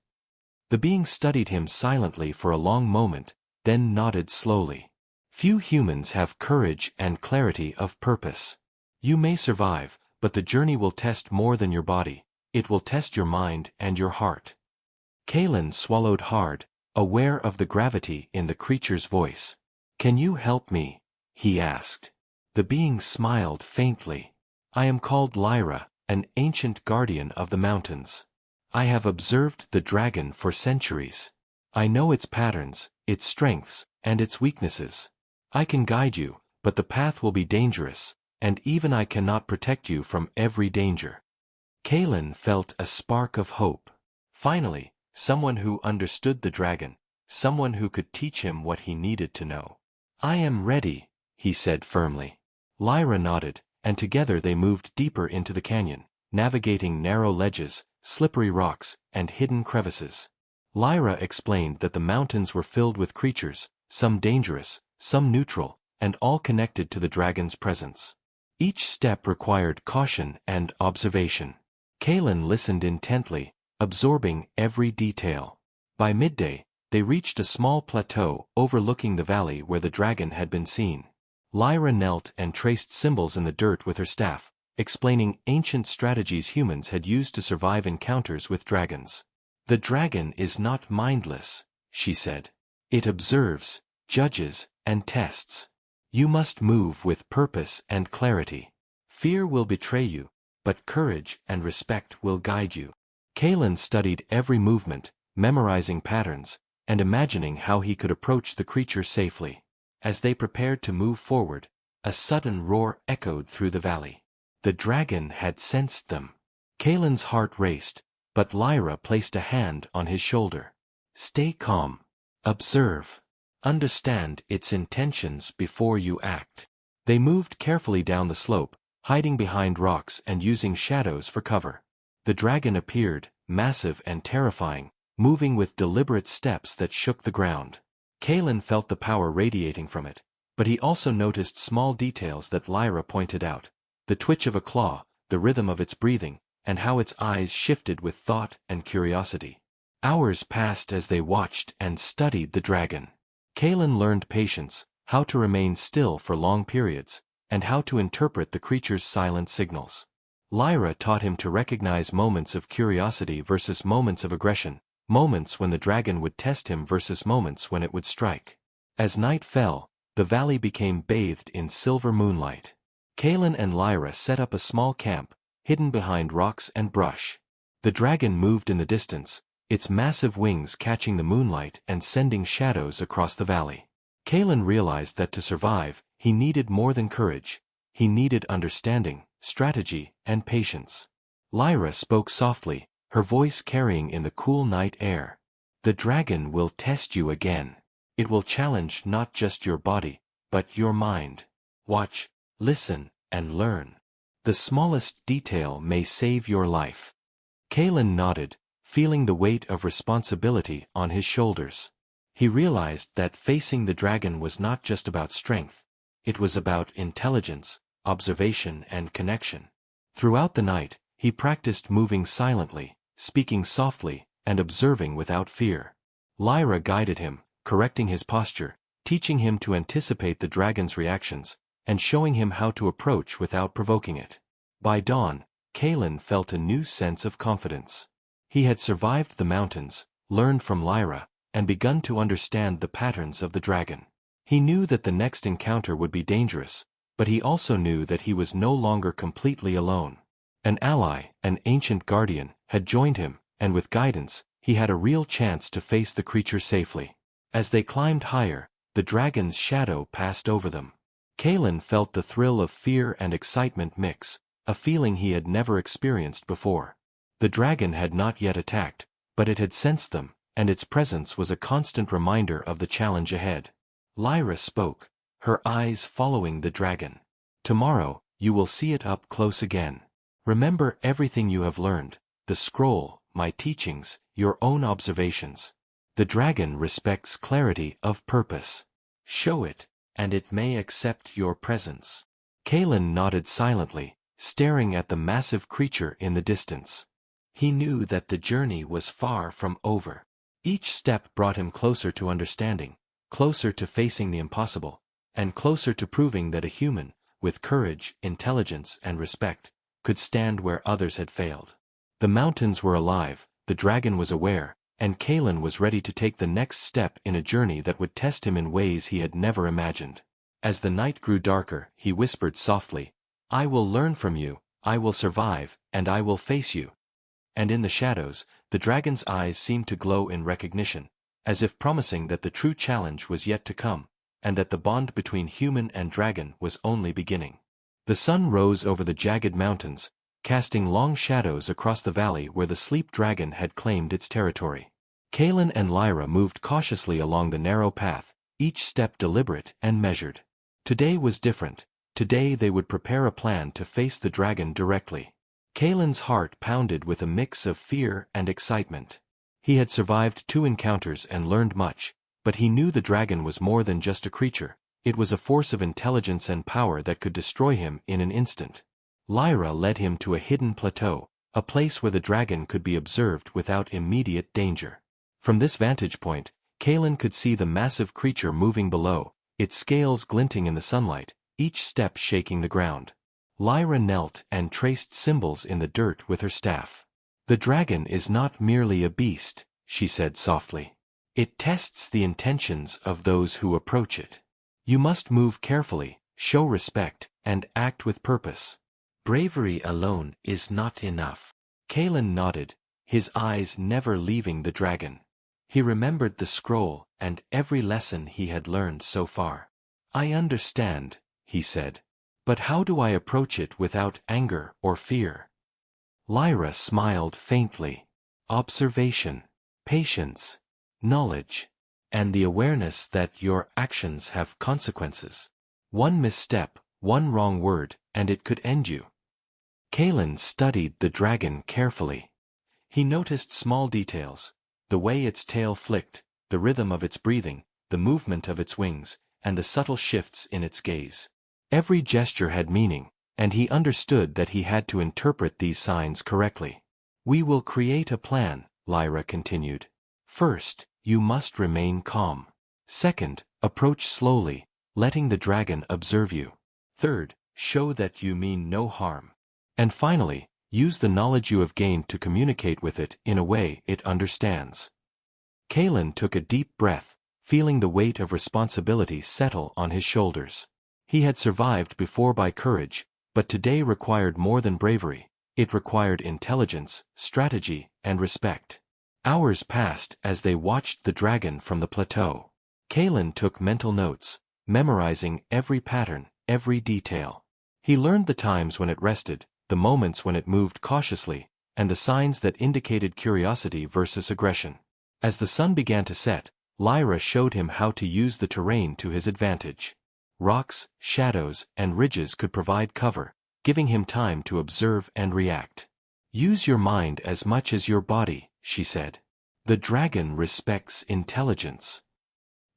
The being studied him silently for a long moment, then nodded slowly. "Few humans have courage and clarity of purpose. You may survive, but the journey will test more than your body. It will test your mind and your heart." Kalen swallowed hard, aware of the gravity in the creature's voice. "Can you help me?" he asked. The being smiled faintly. "I am called Lyra, an ancient guardian of the mountains. I have observed the dragon for centuries. I know its patterns, its strengths, and its weaknesses. I can guide you, but the path will be dangerous, and even I cannot protect you from every danger." Kalen felt a spark of hope. Finally, someone who understood the dragon, someone who could teach him what he needed to know. "I am ready," he said firmly. Lyra nodded, and together they moved deeper into the canyon, navigating narrow ledges, slippery rocks, and hidden crevices. Lyra explained that the mountains were filled with creatures, some dangerous, some neutral, and all connected to the dragon's presence. Each step required caution and observation. Kalen listened intently, absorbing every detail. By midday, they reached a small plateau overlooking the valley where the dragon had been seen. Lyra knelt and traced symbols in the dirt with her staff, explaining ancient strategies humans had used to survive encounters with dragons. "The dragon is not mindless," she said. "It observes, judges, and tests. You must move with purpose and clarity. Fear will betray you, but courage and respect will guide you." Kalen studied every movement, memorizing patterns, and imagining how he could approach the creature safely. As they prepared to move forward, a sudden roar echoed through the valley. The dragon had sensed them. Kalen's heart raced, but Lyra placed a hand on his shoulder. "Stay calm. Observe. Understand its intentions before you act." They moved carefully down the slope, hiding behind rocks and using shadows for cover. The dragon appeared, massive and terrifying, moving with deliberate steps that shook the ground. Kalen felt the power radiating from it, but he also noticed small details that Lyra pointed out: the twitch of a claw, the rhythm of its breathing, and how its eyes shifted with thought and curiosity. Hours passed as they watched and studied the dragon. Kalen learned patience, how to remain still for long periods, and how to interpret the creature's silent signals. Lyra taught him to recognize moments of curiosity versus moments of aggression, moments when the dragon would test him versus moments when it would strike. As night fell, the valley became bathed in silver moonlight. Kalen and Lyra set up a small camp, hidden behind rocks and brush. The dragon moved in the distance, its massive wings catching the moonlight and sending shadows across the valley. Kalen realized that to survive, he needed more than courage. He needed understanding, strategy, and patience. Lyra spoke softly, her voice carrying in the cool night air. "The dragon will test you again. It will challenge not just your body, but your mind. Watch, listen, and learn. The smallest detail may save your life." Kalen nodded, feeling the weight of responsibility on his shoulders. He realized that facing the dragon was not just about strength, it was about intelligence, observation, and connection. Throughout the night, he practiced moving silently, speaking softly, and observing without fear. Lyra guided him, correcting his posture, teaching him to anticipate the dragon's reactions, and showing him how to approach without provoking it. By dawn, Kalen felt a new sense of confidence. He had survived the mountains, learned from Lyra, and begun to understand the patterns of the dragon. He knew that the next encounter would be dangerous, but he also knew that he was no longer completely alone. An ally, an ancient guardian, had joined him, and with guidance, he had a real chance to face the creature safely. As they climbed higher, the dragon's shadow passed over them. Kalen felt the thrill of fear and excitement mix, a feeling he had never experienced before. The dragon had not yet attacked, but it had sensed them, and its presence was a constant reminder of the challenge ahead. Lyra spoke, her eyes following the dragon. "Tomorrow, you will see it up close again. Remember everything you have learned, the scroll, my teachings, your own observations. The dragon respects clarity of purpose. Show it, and it may accept your presence." Kalen nodded silently, staring at the massive creature in the distance. He knew that the journey was far from over. Each step brought him closer to understanding, closer to facing the impossible, and closer to proving that a human, with courage, intelligence, and respect, could stand where others had failed. The mountains were alive, the dragon was aware, and Kalen was ready to take the next step in a journey that would test him in ways he had never imagined. As the night grew darker, he whispered softly, "I will learn from you, I will survive, and I will face you." And in the shadows, the dragon's eyes seemed to glow in recognition, as if promising that the true challenge was yet to come, and that the bond between human and dragon was only beginning. The sun rose over the jagged mountains, casting long shadows across the valley where the sleep dragon had claimed its territory. Kalen and Lyra moved cautiously along the narrow path, each step deliberate and measured. Today was different. Today they would prepare a plan to face the dragon directly. Kalen's heart pounded with a mix of fear and excitement. He had survived 2 encounters and learned much, but he knew the dragon was more than just a creature. It was a force of intelligence and power that could destroy him in an instant. Lyra led him to a hidden plateau, a place where the dragon could be observed without immediate danger. From this vantage point, Kalen could see the massive creature moving below, its scales glinting in the sunlight, each step shaking the ground. Lyra knelt and traced symbols in the dirt with her staff. "The dragon is not merely a beast," she said softly. "It tests the intentions of those who approach it. You must move carefully, show respect, and act with purpose. Bravery alone is not enough." Kalen nodded, his eyes never leaving the dragon. He remembered the scroll and every lesson he had learned so far. "I understand," he said. "But how do I approach it without anger or fear?" Lyra smiled faintly. "Observation, patience, knowledge, and the awareness that your actions have consequences. One misstep, one wrong word, and it could end you." Kalen studied the dragon carefully. He noticed small details, the way its tail flicked, the rhythm of its breathing, the movement of its wings, and the subtle shifts in its gaze. Every gesture had meaning, and he understood that he had to interpret these signs correctly. "We will create a plan," Lyra continued. "First, you must remain calm. Second, approach slowly, letting the dragon observe you. Third, show that you mean no harm. And finally, use the knowledge you have gained to communicate with it in a way it understands." Kalen took a deep breath, feeling the weight of responsibility settle on his shoulders. He had survived before by courage, but today required more than bravery. It required intelligence, strategy, and respect. Hours passed as they watched the dragon from the plateau. Kalen took mental notes, memorizing every pattern, every detail. He learned the times when it rested, the moments when it moved cautiously, and the signs that indicated curiosity versus aggression. As the sun began to set, Lyra showed him how to use the terrain to his advantage. Rocks, shadows, and ridges could provide cover, giving him time to observe and react. "Use your mind as much as your body," she said. "The dragon respects intelligence."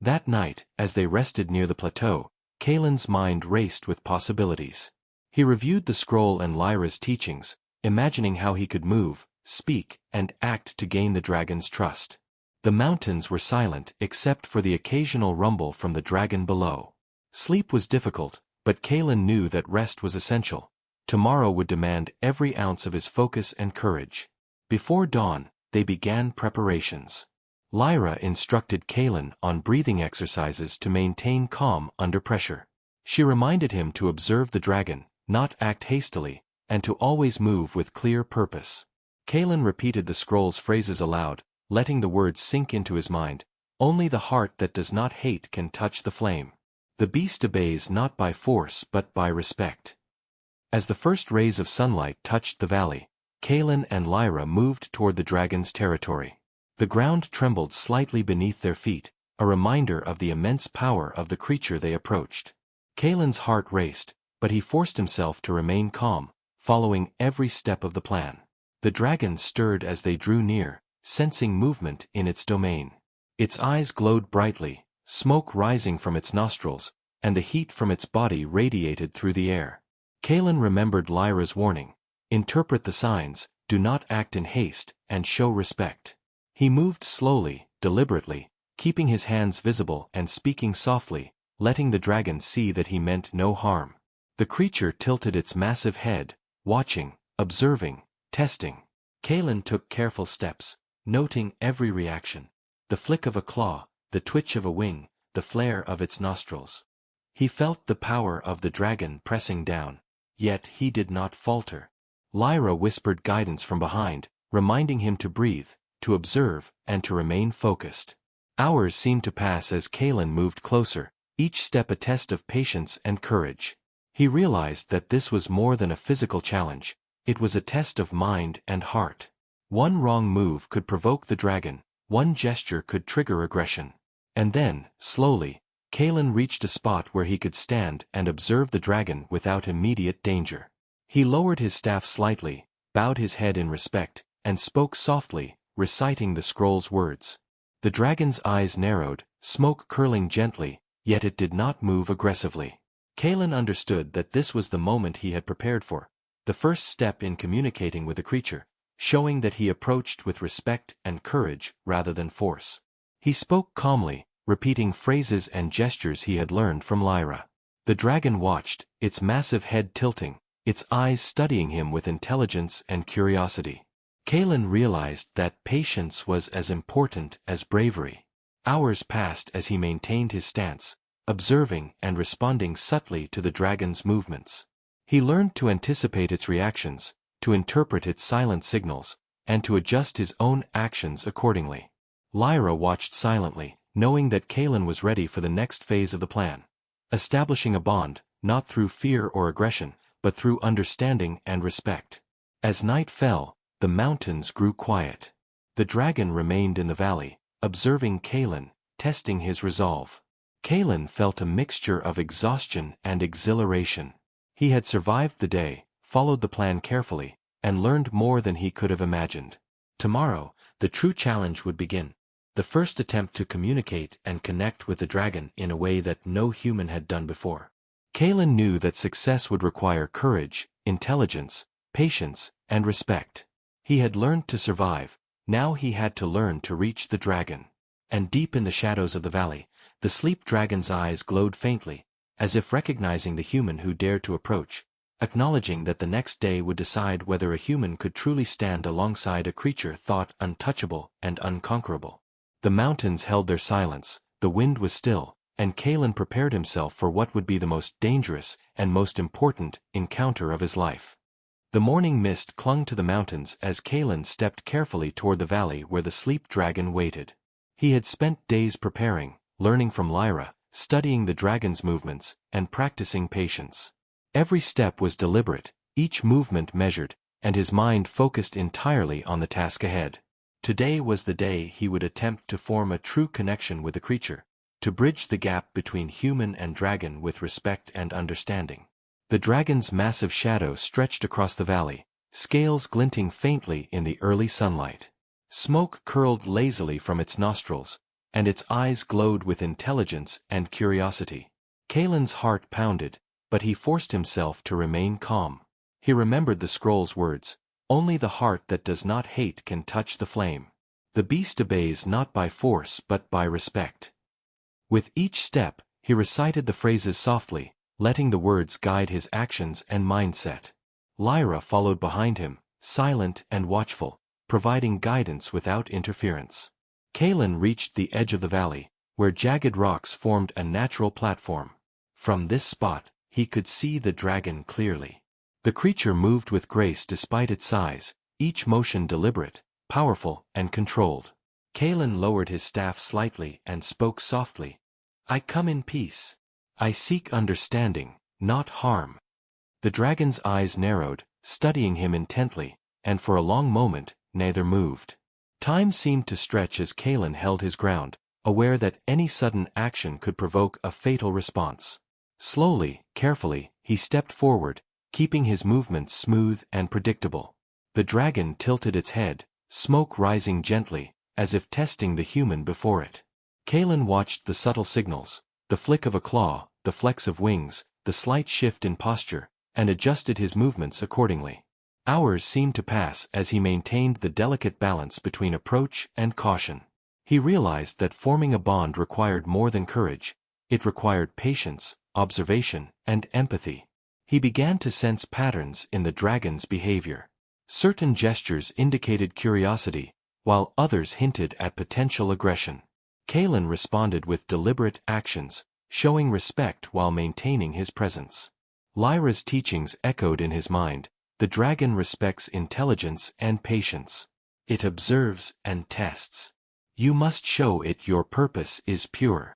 That night, as they rested near the plateau, Kalen's mind raced with possibilities. He reviewed the scroll and Lyra's teachings, imagining how he could move, speak, and act to gain the dragon's trust. The mountains were silent except for the occasional rumble from the dragon below. Sleep was difficult, but Kalen knew that rest was essential. Tomorrow would demand every ounce of his focus and courage. Before dawn, they began preparations. Lyra instructed Kalen on breathing exercises to maintain calm under pressure. She reminded him to observe the dragon, not act hastily, and to always move with clear purpose. Kalen repeated the scroll's phrases aloud, letting the words sink into his mind. "Only the heart that does not hate can touch the flame. The beast obeys not by force but by respect." As the first rays of sunlight touched the valley, Kalen and Lyra moved toward the dragon's territory. The ground trembled slightly beneath their feet, a reminder of the immense power of the creature they approached. Kalen's heart raced, but he forced himself to remain calm, following every step of the plan. The dragon stirred as they drew near, sensing movement in its domain. Its eyes glowed brightly, smoke rising from its nostrils, and the heat from its body radiated through the air. Kalen remembered Lyra's warning: interpret the signs, do not act in haste, and show respect. He moved slowly, deliberately, keeping his hands visible and speaking softly, letting the dragon see that he meant no harm. The creature tilted its massive head, watching, observing, testing. Kalen took careful steps, noting every reaction. The flick of a claw, the twitch of a wing, the flare of its nostrils. He felt the power of the dragon pressing down, yet he did not falter. Lyra whispered guidance from behind, reminding him to breathe, to observe, and to remain focused. Hours seemed to pass as Kalen moved closer, each step a test of patience and courage. He realized that this was more than a physical challenge, it was a test of mind and heart. One wrong move could provoke the dragon, one gesture could trigger aggression. And then, slowly, Kalen reached a spot where he could stand and observe the dragon without immediate danger. He lowered his staff slightly, bowed his head in respect, and spoke softly, reciting the scroll's words. The dragon's eyes narrowed, smoke curling gently, yet it did not move aggressively. Kalen understood that this was the moment he had prepared for, the first step in communicating with the creature, showing that he approached with respect and courage rather than force. He spoke calmly, repeating phrases and gestures he had learned from Lyra. The dragon watched, its massive head tilting, its eyes studying him with intelligence and curiosity. Kalen realized that patience was as important as bravery. Hours passed as he maintained his stance, observing and responding subtly to the dragon's movements. He learned to anticipate its reactions, to interpret its silent signals, and to adjust his own actions accordingly. Lyra watched silently, knowing that Kalen was ready for the next phase of the plan. Establishing a bond, not through fear or aggression, but through understanding and respect. As night fell, the mountains grew quiet. The dragon remained in the valley, observing Kalen, testing his resolve. Kalen felt a mixture of exhaustion and exhilaration. He had survived the day, followed the plan carefully, and learned more than he could have imagined. Tomorrow, the true challenge would begin. The first attempt to communicate and connect with the dragon in a way that no human had done before. Kalen knew that success would require courage, intelligence, patience, and respect. He had learned to survive, now he had to learn to reach the dragon. And deep in the shadows of the valley, the sleep dragon's eyes glowed faintly, as if recognizing the human who dared to approach, acknowledging that the next day would decide whether a human could truly stand alongside a creature thought untouchable and unconquerable. The mountains held their silence, the wind was still, and Kalen prepared himself for what would be the most dangerous and most important encounter of his life. The morning mist clung to the mountains as Kalen stepped carefully toward the valley where the sleep dragon waited. He had spent days preparing, learning from Lyra, studying the dragon's movements, and practicing patience. Every step was deliberate, each movement measured, and his mind focused entirely on the task ahead. Today was the day he would attempt to form a true connection with the creature, to bridge the gap between human and dragon with respect and understanding. The dragon's massive shadow stretched across the valley, scales glinting faintly in the early sunlight. Smoke curled lazily from its nostrils, and its eyes glowed with intelligence and curiosity. Kalen's heart pounded, but he forced himself to remain calm. He remembered the scroll's words, "Only the heart that does not hate can touch the flame. The beast obeys not by force but by respect." With each step, he recited the phrases softly, letting the words guide his actions and mindset. Lyra followed behind him, silent and watchful, providing guidance without interference. Kalen reached the edge of the valley, where jagged rocks formed a natural platform. From this spot, he could see the dragon clearly. The creature moved with grace despite its size, each motion deliberate, powerful, and controlled. Kalen lowered his staff slightly and spoke softly. "I come in peace. I seek understanding, not harm." The dragon's eyes narrowed, studying him intently, and for a long moment, neither moved. Time seemed to stretch as Kalen held his ground, aware that any sudden action could provoke a fatal response. Slowly, carefully, he stepped forward, keeping his movements smooth and predictable. The dragon tilted its head, smoke rising gently, as if testing the human before it. Kalen watched the subtle signals, the flick of a claw, the flex of wings, the slight shift in posture, and adjusted his movements accordingly. Hours seemed to pass as he maintained the delicate balance between approach and caution. He realized that forming a bond required more than courage, it required patience, observation, and empathy. He began to sense patterns in the dragon's behavior. Certain gestures indicated curiosity, while others hinted at potential aggression. Kalen responded with deliberate actions, showing respect while maintaining his presence. Lyra's teachings echoed in his mind. The dragon respects intelligence and patience. It observes and tests. You must show it your purpose is pure.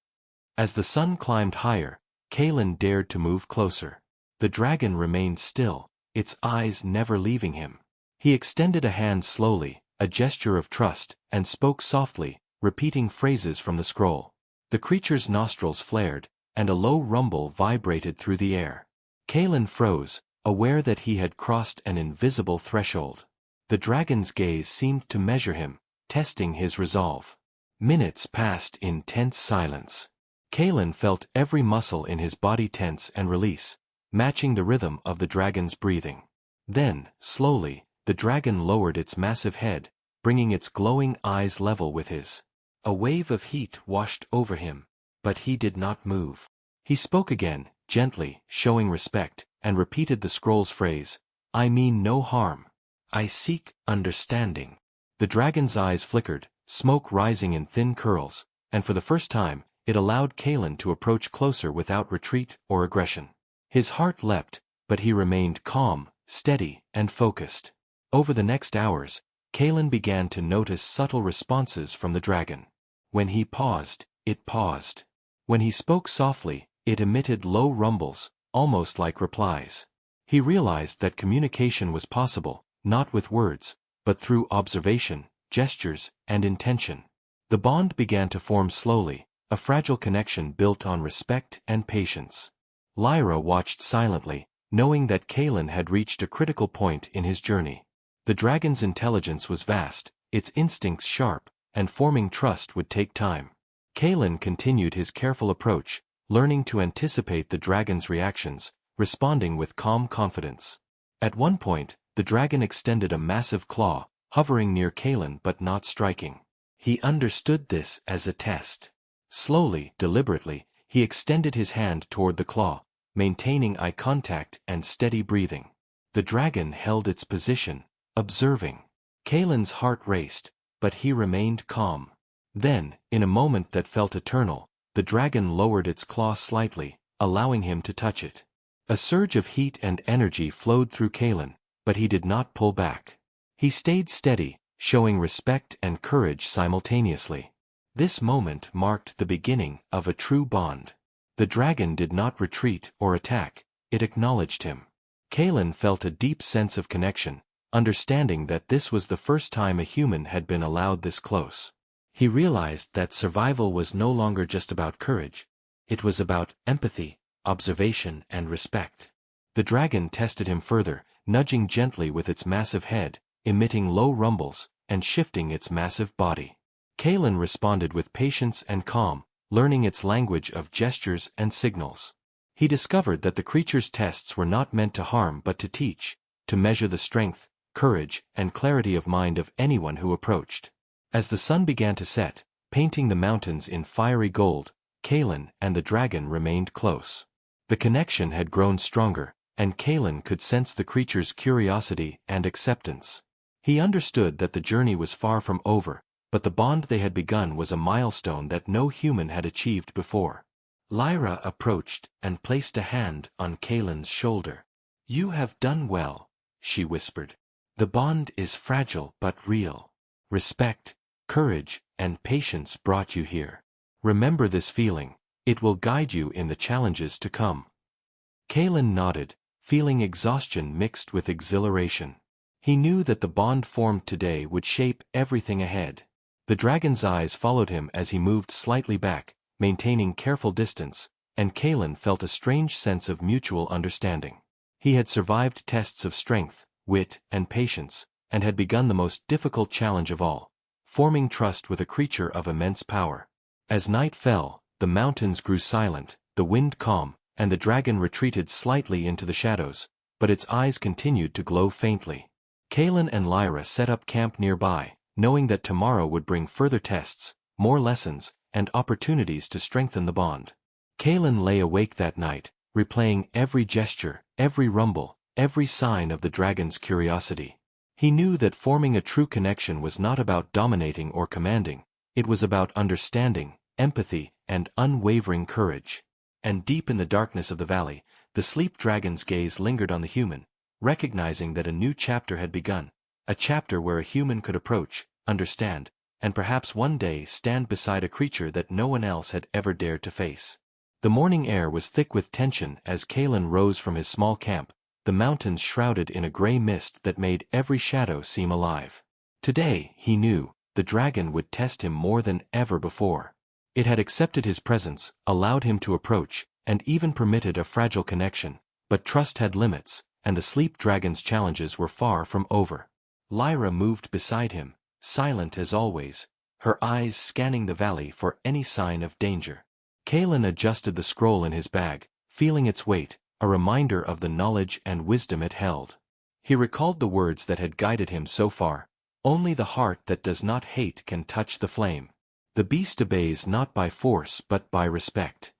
As the sun climbed higher, Kalen dared to move closer. The dragon remained still, its eyes never leaving him. He extended a hand slowly, a gesture of trust, and spoke softly, repeating phrases from the scroll. The creature's nostrils flared, and a low rumble vibrated through the air. Kalen froze, aware that he had crossed an invisible threshold. The dragon's gaze seemed to measure him, testing his resolve. Minutes passed in tense silence. Kalen felt every muscle in his body tense and release, matching the rhythm of the dragon's breathing. Then, slowly, the dragon lowered its massive head, bringing its glowing eyes level with his. A wave of heat washed over him, but he did not move. He spoke again, gently, showing respect, and repeated the scroll's phrase, "I mean no harm. I seek understanding." The dragon's eyes flickered, smoke rising in thin curls, and for the first time, it allowed Kalen to approach closer without retreat or aggression. His heart leapt, but he remained calm, steady, and focused. Over the next hours, Kalen began to notice subtle responses from the dragon. When he paused, it paused. When he spoke softly, it emitted low rumbles, almost like replies. He realized that communication was possible, not with words, but through observation, gestures, and intention. The bond began to form slowly, a fragile connection built on respect and patience. Lyra watched silently, knowing that Kalen had reached a critical point in his journey. The dragon's intelligence was vast, its instincts sharp, and forming trust would take time. Kalen continued his careful approach, learning to anticipate the dragon's reactions, responding with calm confidence. At one point, the dragon extended a massive claw, hovering near Kalen but not striking. He understood this as a test. Slowly, deliberately, he extended his hand toward the claw, maintaining eye contact and steady breathing. The dragon held its position, observing. Kalen's heart raced, but he remained calm. Then, in a moment that felt eternal, the dragon lowered its claw slightly, allowing him to touch it. A surge of heat and energy flowed through Kalen, but he did not pull back. He stayed steady, showing respect and courage simultaneously. This moment marked the beginning of a true bond. The dragon did not retreat or attack, it acknowledged him. Kalen felt a deep sense of connection, understanding that this was the first time a human had been allowed this close. He realized that survival was no longer just about courage. It was about empathy, observation, and respect. The dragon tested him further, nudging gently with its massive head, emitting low rumbles, and shifting its massive body. Kalen responded with patience and calm, learning its language of gestures and signals. He discovered that the creature's tests were not meant to harm but to teach, to measure the strength, courage, and clarity of mind of anyone who approached. As the sun began to set, painting the mountains in fiery gold, Kalen and the dragon remained close. The connection had grown stronger, and Kalen could sense the creature's curiosity and acceptance. He understood that the journey was far from over, but the bond they had begun was a milestone that no human had achieved before. Lyra approached and placed a hand on Kalen's shoulder. "You have done well," she whispered. "The bond is fragile but real. Respect, courage, and patience brought you here. Remember this feeling, it will guide you in the challenges to come." Kalen nodded, feeling exhaustion mixed with exhilaration. He knew that the bond formed today would shape everything ahead. The dragon's eyes followed him as he moved slightly back, maintaining careful distance, and Kalen felt a strange sense of mutual understanding. He had survived tests of strength, wit, and patience, and had begun the most difficult challenge of all, forming trust with a creature of immense power. As night fell, the mountains grew silent, the wind calm, and the dragon retreated slightly into the shadows, but its eyes continued to glow faintly. Kalen and Lyra set up camp nearby, knowing that tomorrow would bring further tests, more lessons, and opportunities to strengthen the bond. Kalen lay awake that night, replaying every gesture, every rumble, every sign of the dragon's curiosity. He knew that forming a true connection was not about dominating or commanding, it was about understanding, empathy, and unwavering courage. And deep in the darkness of the valley, the sleep dragon's gaze lingered on the human, recognizing that a new chapter had begun, a chapter where a human could approach, understand, and perhaps one day stand beside a creature that no one else had ever dared to face. The morning air was thick with tension as Kalen rose from his small camp, the mountains shrouded in a gray mist that made every shadow seem alive. Today, he knew, the dragon would test him more than ever before. It had accepted his presence, allowed him to approach, and even permitted a fragile connection, but trust had limits, and the sleep dragon's challenges were far from over. Lyra moved beside him, silent as always, her eyes scanning the valley for any sign of danger. Kalen adjusted the scroll in his bag, feeling its weight, a reminder of the knowledge and wisdom it held. He recalled the words that had guided him so far, "Only the heart that does not hate can touch the flame. The beast obeys not by force but by respect."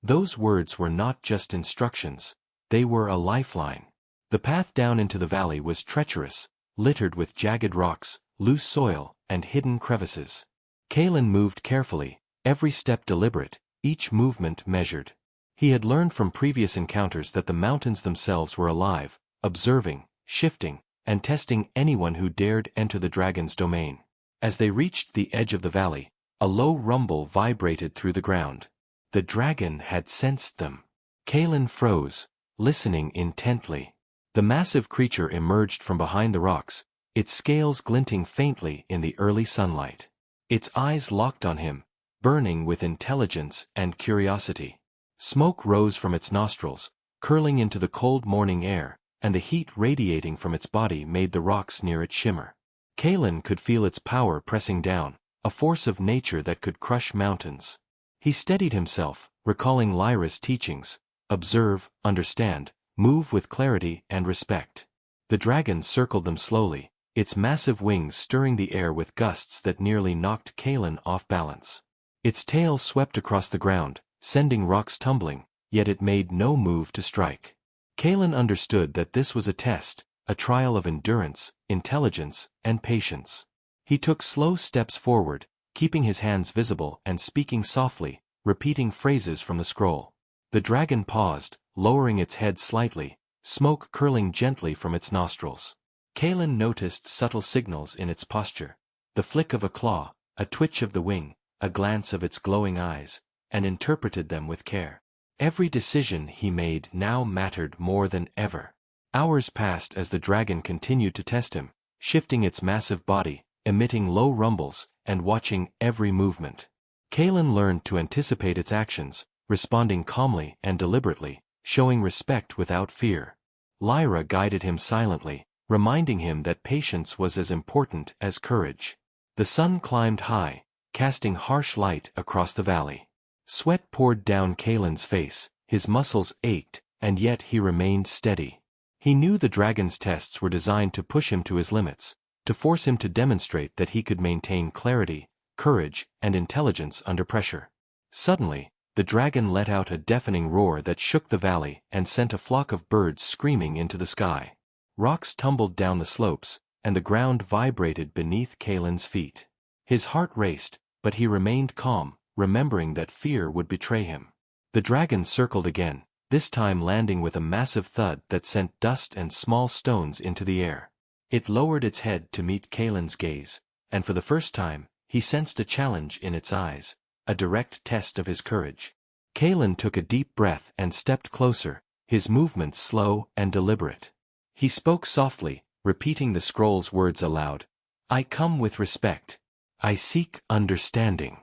Those words were not just instructions, they were a lifeline. The path down into the valley was treacherous, littered with jagged rocks, loose soil, and hidden crevices. Kalen moved carefully, every step deliberate, each movement measured. He had learned from previous encounters that the mountains themselves were alive, observing, shifting, and testing anyone who dared enter the dragon's domain. As they reached the edge of the valley, a low rumble vibrated through the ground. The dragon had sensed them. Kalen froze, listening intently. The massive creature emerged from behind the rocks, its scales glinting faintly in the early sunlight. Its eyes locked on him, burning with intelligence and curiosity. Smoke rose from its nostrils, curling into the cold morning air, and the heat radiating from its body made the rocks near it shimmer. Kalen could feel its power pressing down, a force of nature that could crush mountains. He steadied himself, recalling Lyra's teachings: observe, understand, move with clarity and respect. The dragon circled them slowly, its massive wings stirring the air with gusts that nearly knocked Kalen off balance. Its tail swept across the ground, sending rocks tumbling, yet it made no move to strike. Kalen understood that this was a test, a trial of endurance, intelligence, and patience. He took slow steps forward, keeping his hands visible and speaking softly, repeating phrases from the scroll. The dragon paused, lowering its head slightly, smoke curling gently from its nostrils. Kalen noticed subtle signals in its posture: the flick of a claw, a twitch of the wing, a glance of its glowing eyes, and interpreted them with care. Every decision he made now mattered more than ever. Hours passed as the dragon continued to test him, shifting its massive body, emitting low rumbles, and watching every movement. Kalen learned to anticipate its actions, responding calmly and deliberately, showing respect without fear. Lyra guided him silently, reminding him that patience was as important as courage. The sun climbed high, casting harsh light across the valley. Sweat poured down Kalen's face, his muscles ached, and yet he remained steady. He knew the dragon's tests were designed to push him to his limits, to force him to demonstrate that he could maintain clarity, courage, and intelligence under pressure. Suddenly, the dragon let out a deafening roar that shook the valley and sent a flock of birds screaming into the sky. Rocks tumbled down the slopes, and the ground vibrated beneath Kalen's feet. His heart raced, but he remained calm, remembering that fear would betray him. The dragon circled again, this time landing with a massive thud that sent dust and small stones into the air. It lowered its head to meet Kalen's gaze, and for the first time, he sensed a challenge in its eyes, a direct test of his courage. Kalen took a deep breath and stepped closer, his movements slow and deliberate. He spoke softly, repeating the scroll's words aloud: "I come with respect. I seek understanding.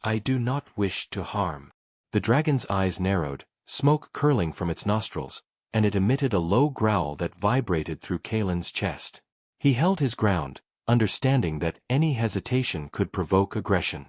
I do not wish to harm." The dragon's eyes narrowed, smoke curling from its nostrils, and it emitted a low growl that vibrated through Kalen's chest. He held his ground, understanding that any hesitation could provoke aggression.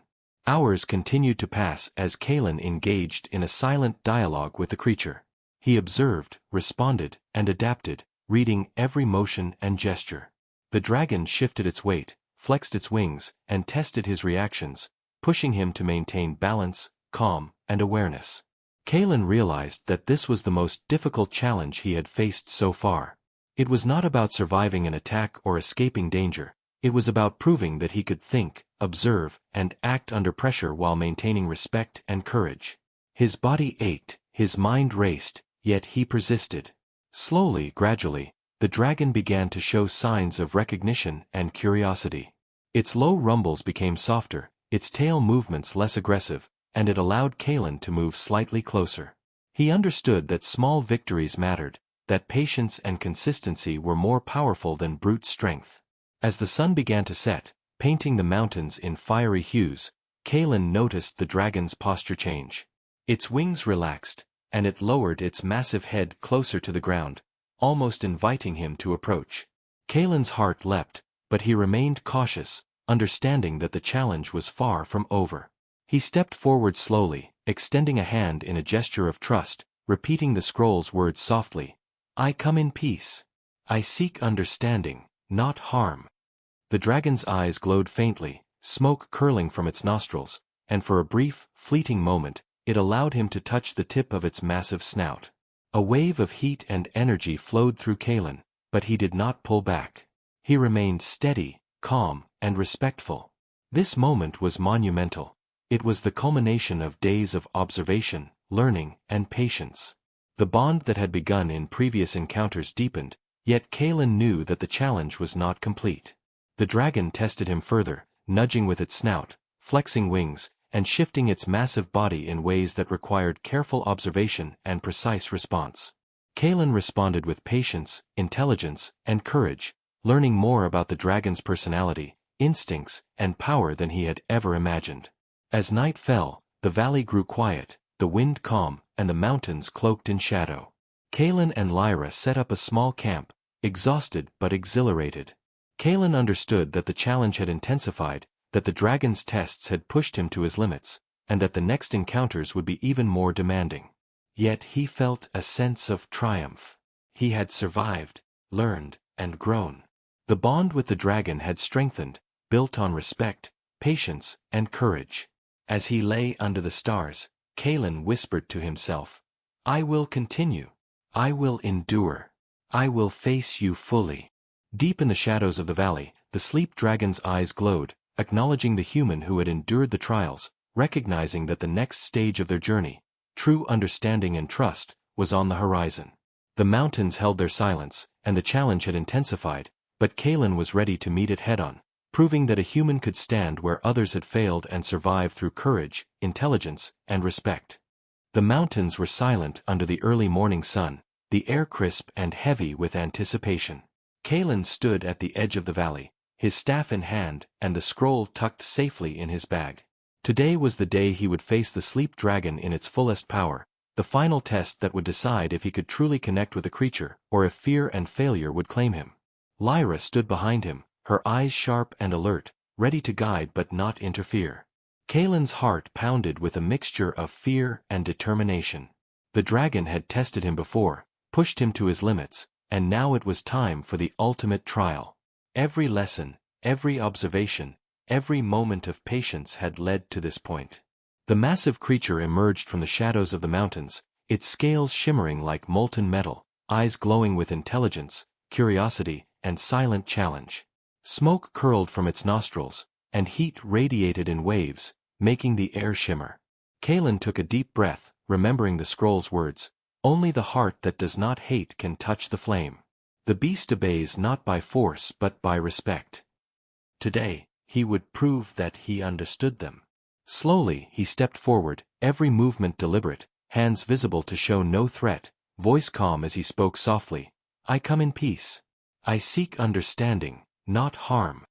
Hours continued to pass as Kalen engaged in a silent dialogue with the creature. He observed, responded, and adapted, reading every motion and gesture. The dragon shifted its weight, flexed its wings, and tested his reactions, pushing him to maintain balance, calm, and awareness. Kalen realized that this was the most difficult challenge he had faced so far. It was not about surviving an attack or escaping danger, it was about proving that he could think, observe, and act under pressure while maintaining respect and courage. His body ached, his mind raced, yet he persisted. Slowly, gradually, the dragon began to show signs of recognition and curiosity. Its low rumbles became softer, its tail movements less aggressive, and it allowed Kalen to move slightly closer. He understood that small victories mattered, that patience and consistency were more powerful than brute strength. As the sun began to set, painting the mountains in fiery hues, Kalen noticed the dragon's posture change. Its wings relaxed, and it lowered its massive head closer to the ground, almost inviting him to approach. Kalen's heart leapt, but he remained cautious, understanding that the challenge was far from over. He stepped forward slowly, extending a hand in a gesture of trust, repeating the scroll's words softly. "I come in peace. I seek understanding, not harm." The dragon's eyes glowed faintly, smoke curling from its nostrils, and for a brief, fleeting moment, it allowed him to touch the tip of its massive snout. A wave of heat and energy flowed through Kalen, but he did not pull back. He remained steady, calm, and respectful. This moment was monumental. It was the culmination of days of observation, learning, and patience. The bond that had begun in previous encounters deepened, yet Kalen knew that the challenge was not complete. The dragon tested him further, nudging with its snout, flexing wings, and shifting its massive body in ways that required careful observation and precise response. Kalen responded with patience, intelligence, and courage, learning more about the dragon's personality, instincts, and power than he had ever imagined. As night fell, the valley grew quiet, the wind calm, and the mountains cloaked in shadow. Kalen and Lyra set up a small camp, exhausted but exhilarated. Kalen understood that the challenge had intensified, that the dragon's tests had pushed him to his limits, and that the next encounters would be even more demanding. Yet he felt a sense of triumph. He had survived, learned, and grown. The bond with the dragon had strengthened, built on respect, patience, and courage. As he lay under the stars, Kalen whispered to himself, "I will continue. I will endure. I will face you fully." Deep in the shadows of the valley, the sleep dragon's eyes glowed, acknowledging the human who had endured the trials, recognizing that the next stage of their journey, true understanding and trust, was on the horizon. The mountains held their silence, and the challenge had intensified, but Kalen was ready to meet it head-on, proving that a human could stand where others had failed and survive through courage, intelligence, and respect. The mountains were silent under the early morning sun, the air crisp and heavy with anticipation. Kalen stood at the edge of the valley, his staff in hand and the scroll tucked safely in his bag. Today was the day he would face the sleep dragon in its fullest power, the final test that would decide if he could truly connect with the creature, or if fear and failure would claim him. Lyra stood behind him, her eyes sharp and alert, ready to guide but not interfere. Kalen's heart pounded with a mixture of fear and determination. The dragon had tested him before, pushed him to his limits, and now it was time for the ultimate trial. Every lesson, every observation, every moment of patience had led to this point. The massive creature emerged from the shadows of the mountains, its scales shimmering like molten metal, eyes glowing with intelligence, curiosity, and silent challenge. Smoke curled from its nostrils, and heat radiated in waves, making the air shimmer. Kalen took a deep breath, remembering the scroll's words, "Only the heart that does not hate can touch the flame." The beast obeys not by force but by respect. Today, he would prove that he understood them. Slowly, he stepped forward, every movement deliberate, hands visible to show no threat, voice calm as he spoke softly, "I come in peace. I seek understanding, not harm."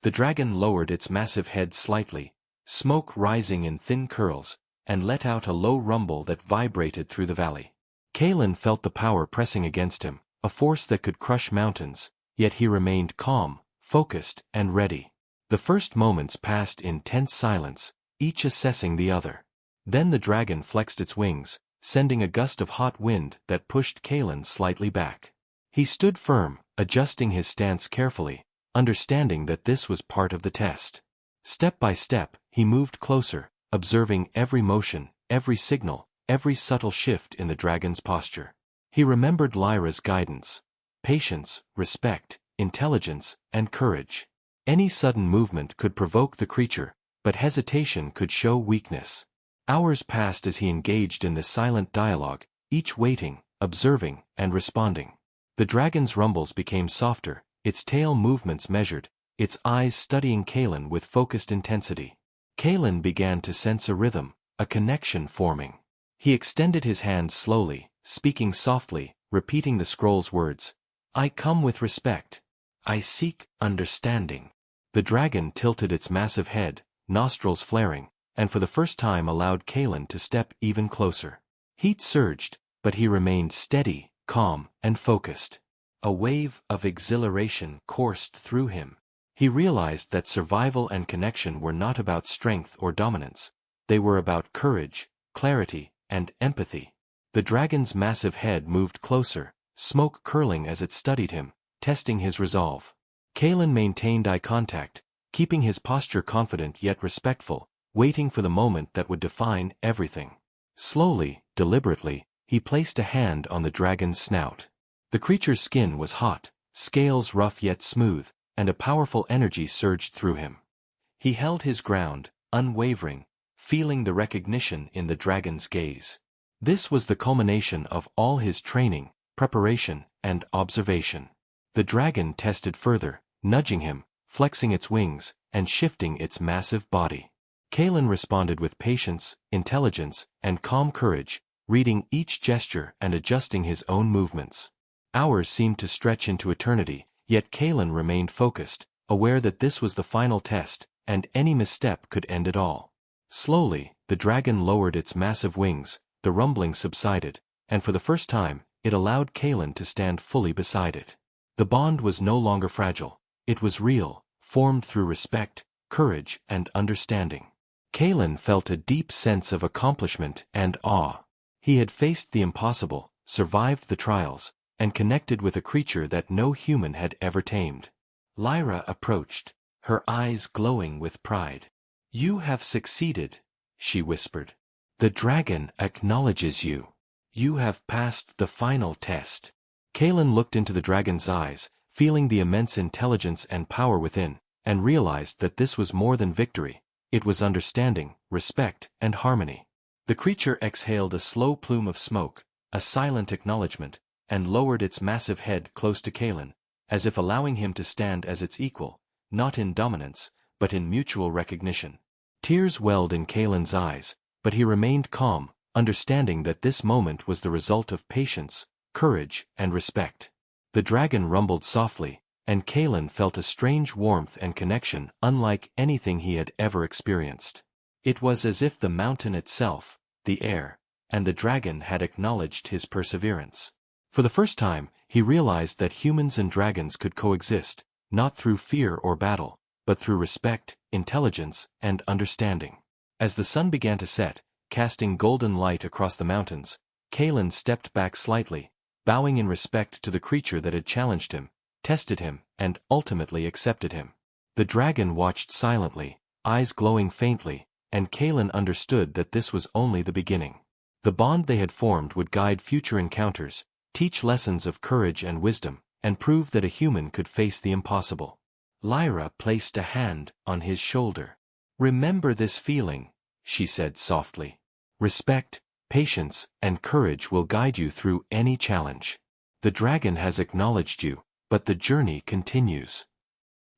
The dragon lowered its massive head slightly, smoke rising in thin curls, and let out a low rumble that vibrated through the valley. Kalen felt the power pressing against him, a force that could crush mountains, yet he remained calm, focused, and ready. The first moments passed in tense silence, each assessing the other. Then the dragon flexed its wings, sending a gust of hot wind that pushed Kalen slightly back. He stood firm, adjusting his stance carefully, understanding that this was part of the test. Step by step, he moved closer, observing every motion, every signal, every subtle shift in the dragon's posture. He remembered Lyra's guidance. patience, respect, intelligence, and courage. Any sudden movement could provoke the creature, but hesitation could show weakness. Hours passed as he engaged in this silent dialogue, each waiting, observing, and responding. The dragon's rumbles became softer, its tail movements measured, its eyes studying Kalen with focused intensity. Kalen began to sense a rhythm, a connection forming. He extended his hand slowly, speaking softly, repeating the scroll's words. I come with respect. I seek understanding. The dragon tilted its massive head, nostrils flaring, and for the first time allowed Kalen to step even closer. Heat surged, but he remained steady, calm, and focused. A wave of exhilaration coursed through him. He realized that survival and connection were not about strength or dominance. They were about courage, clarity, and empathy. The dragon's massive head moved closer, smoke curling as it studied him, testing his resolve. Kalen maintained eye contact, keeping his posture confident yet respectful, waiting for the moment that would define everything. Slowly, deliberately, he placed a hand on the dragon's snout. The creature's skin was hot, scales rough yet smooth, and a powerful energy surged through him. He held his ground, unwavering, feeling the recognition in the dragon's gaze. This was the culmination of all his training, preparation, and observation. The dragon tested further, nudging him, flexing its wings, and shifting its massive body. Kalen responded with patience, intelligence, and calm courage, reading each gesture and adjusting his own movements. Hours seemed to stretch into eternity, yet Kalen remained focused, aware that this was the final test, and any misstep could end it all. Slowly, the dragon lowered its massive wings, the rumbling subsided, and for the first time, it allowed Kalen to stand fully beside it. The bond was no longer fragile. It was real, formed through respect, courage, and understanding. Kalen felt a deep sense of accomplishment and awe. He had faced the impossible, survived the trials, and connected with a creature that no human had ever tamed. Lyra approached, her eyes glowing with pride. You have succeeded, she whispered. The dragon acknowledges you. You have passed the final test. Kalen looked into the dragon's eyes, feeling the immense intelligence and power within, and realized that this was more than victory. It was understanding, respect, and harmony. The creature exhaled a slow plume of smoke, a silent acknowledgement, and lowered its massive head close to Kalen, as if allowing him to stand as its equal, not in dominance, but in mutual recognition. Tears welled in Kalen's eyes, but he remained calm, understanding that this moment was the result of patience, courage, and respect. The dragon rumbled softly, and Kalen felt a strange warmth and connection unlike anything he had ever experienced. It was as if the mountain itself, the air, and the dragon had acknowledged his perseverance. For the first time, he realized that humans and dragons could coexist, not through fear or battle, but through respect, intelligence, and understanding. As the sun began to set, casting golden light across the mountains, Kalen stepped back slightly, bowing in respect to the creature that had challenged him, tested him, and ultimately accepted him. The dragon watched silently, eyes glowing faintly, and Kalen understood that this was only the beginning. The bond they had formed would guide future encounters, teach lessons of courage and wisdom, and prove that a human could face the impossible. Lyra placed a hand on his shoulder. Remember this feeling, she said softly. Respect, patience, and courage will guide you through any challenge. The dragon has acknowledged you, but the journey continues.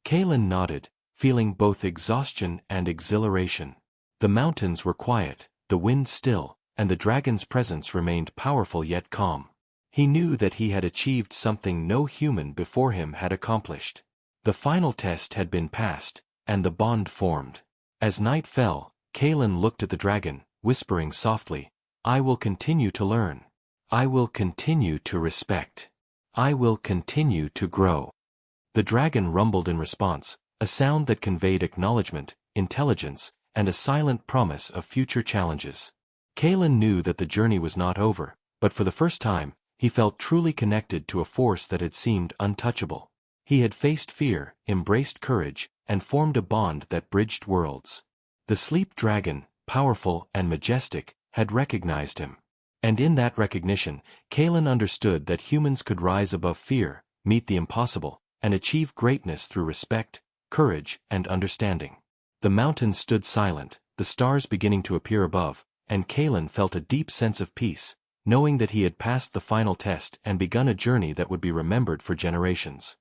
Kalen nodded, feeling both exhaustion and exhilaration. The mountains were quiet, the wind still, and the dragon's presence remained powerful yet calm. He knew that he had achieved something no human before him had accomplished. The final test had been passed, and the bond formed. As night fell, Kalen looked at the dragon, whispering softly, I will continue to learn. I will continue to respect. I will continue to grow. The dragon rumbled in response, a sound that conveyed acknowledgement, intelligence, and a silent promise of future challenges. Kalen knew that the journey was not over, but for the first time, he felt truly connected to a force that had seemed untouchable. He had faced fear, embraced courage, and formed a bond that bridged worlds. The sleep dragon, powerful and majestic, had recognized him. And in that recognition, Kalen understood that humans could rise above fear, meet the impossible, and achieve greatness through respect, courage, and understanding. The mountains stood silent, the stars beginning to appear above, and Kalen felt a deep sense of peace, knowing that he had passed the final test and begun a journey that would be remembered for generations.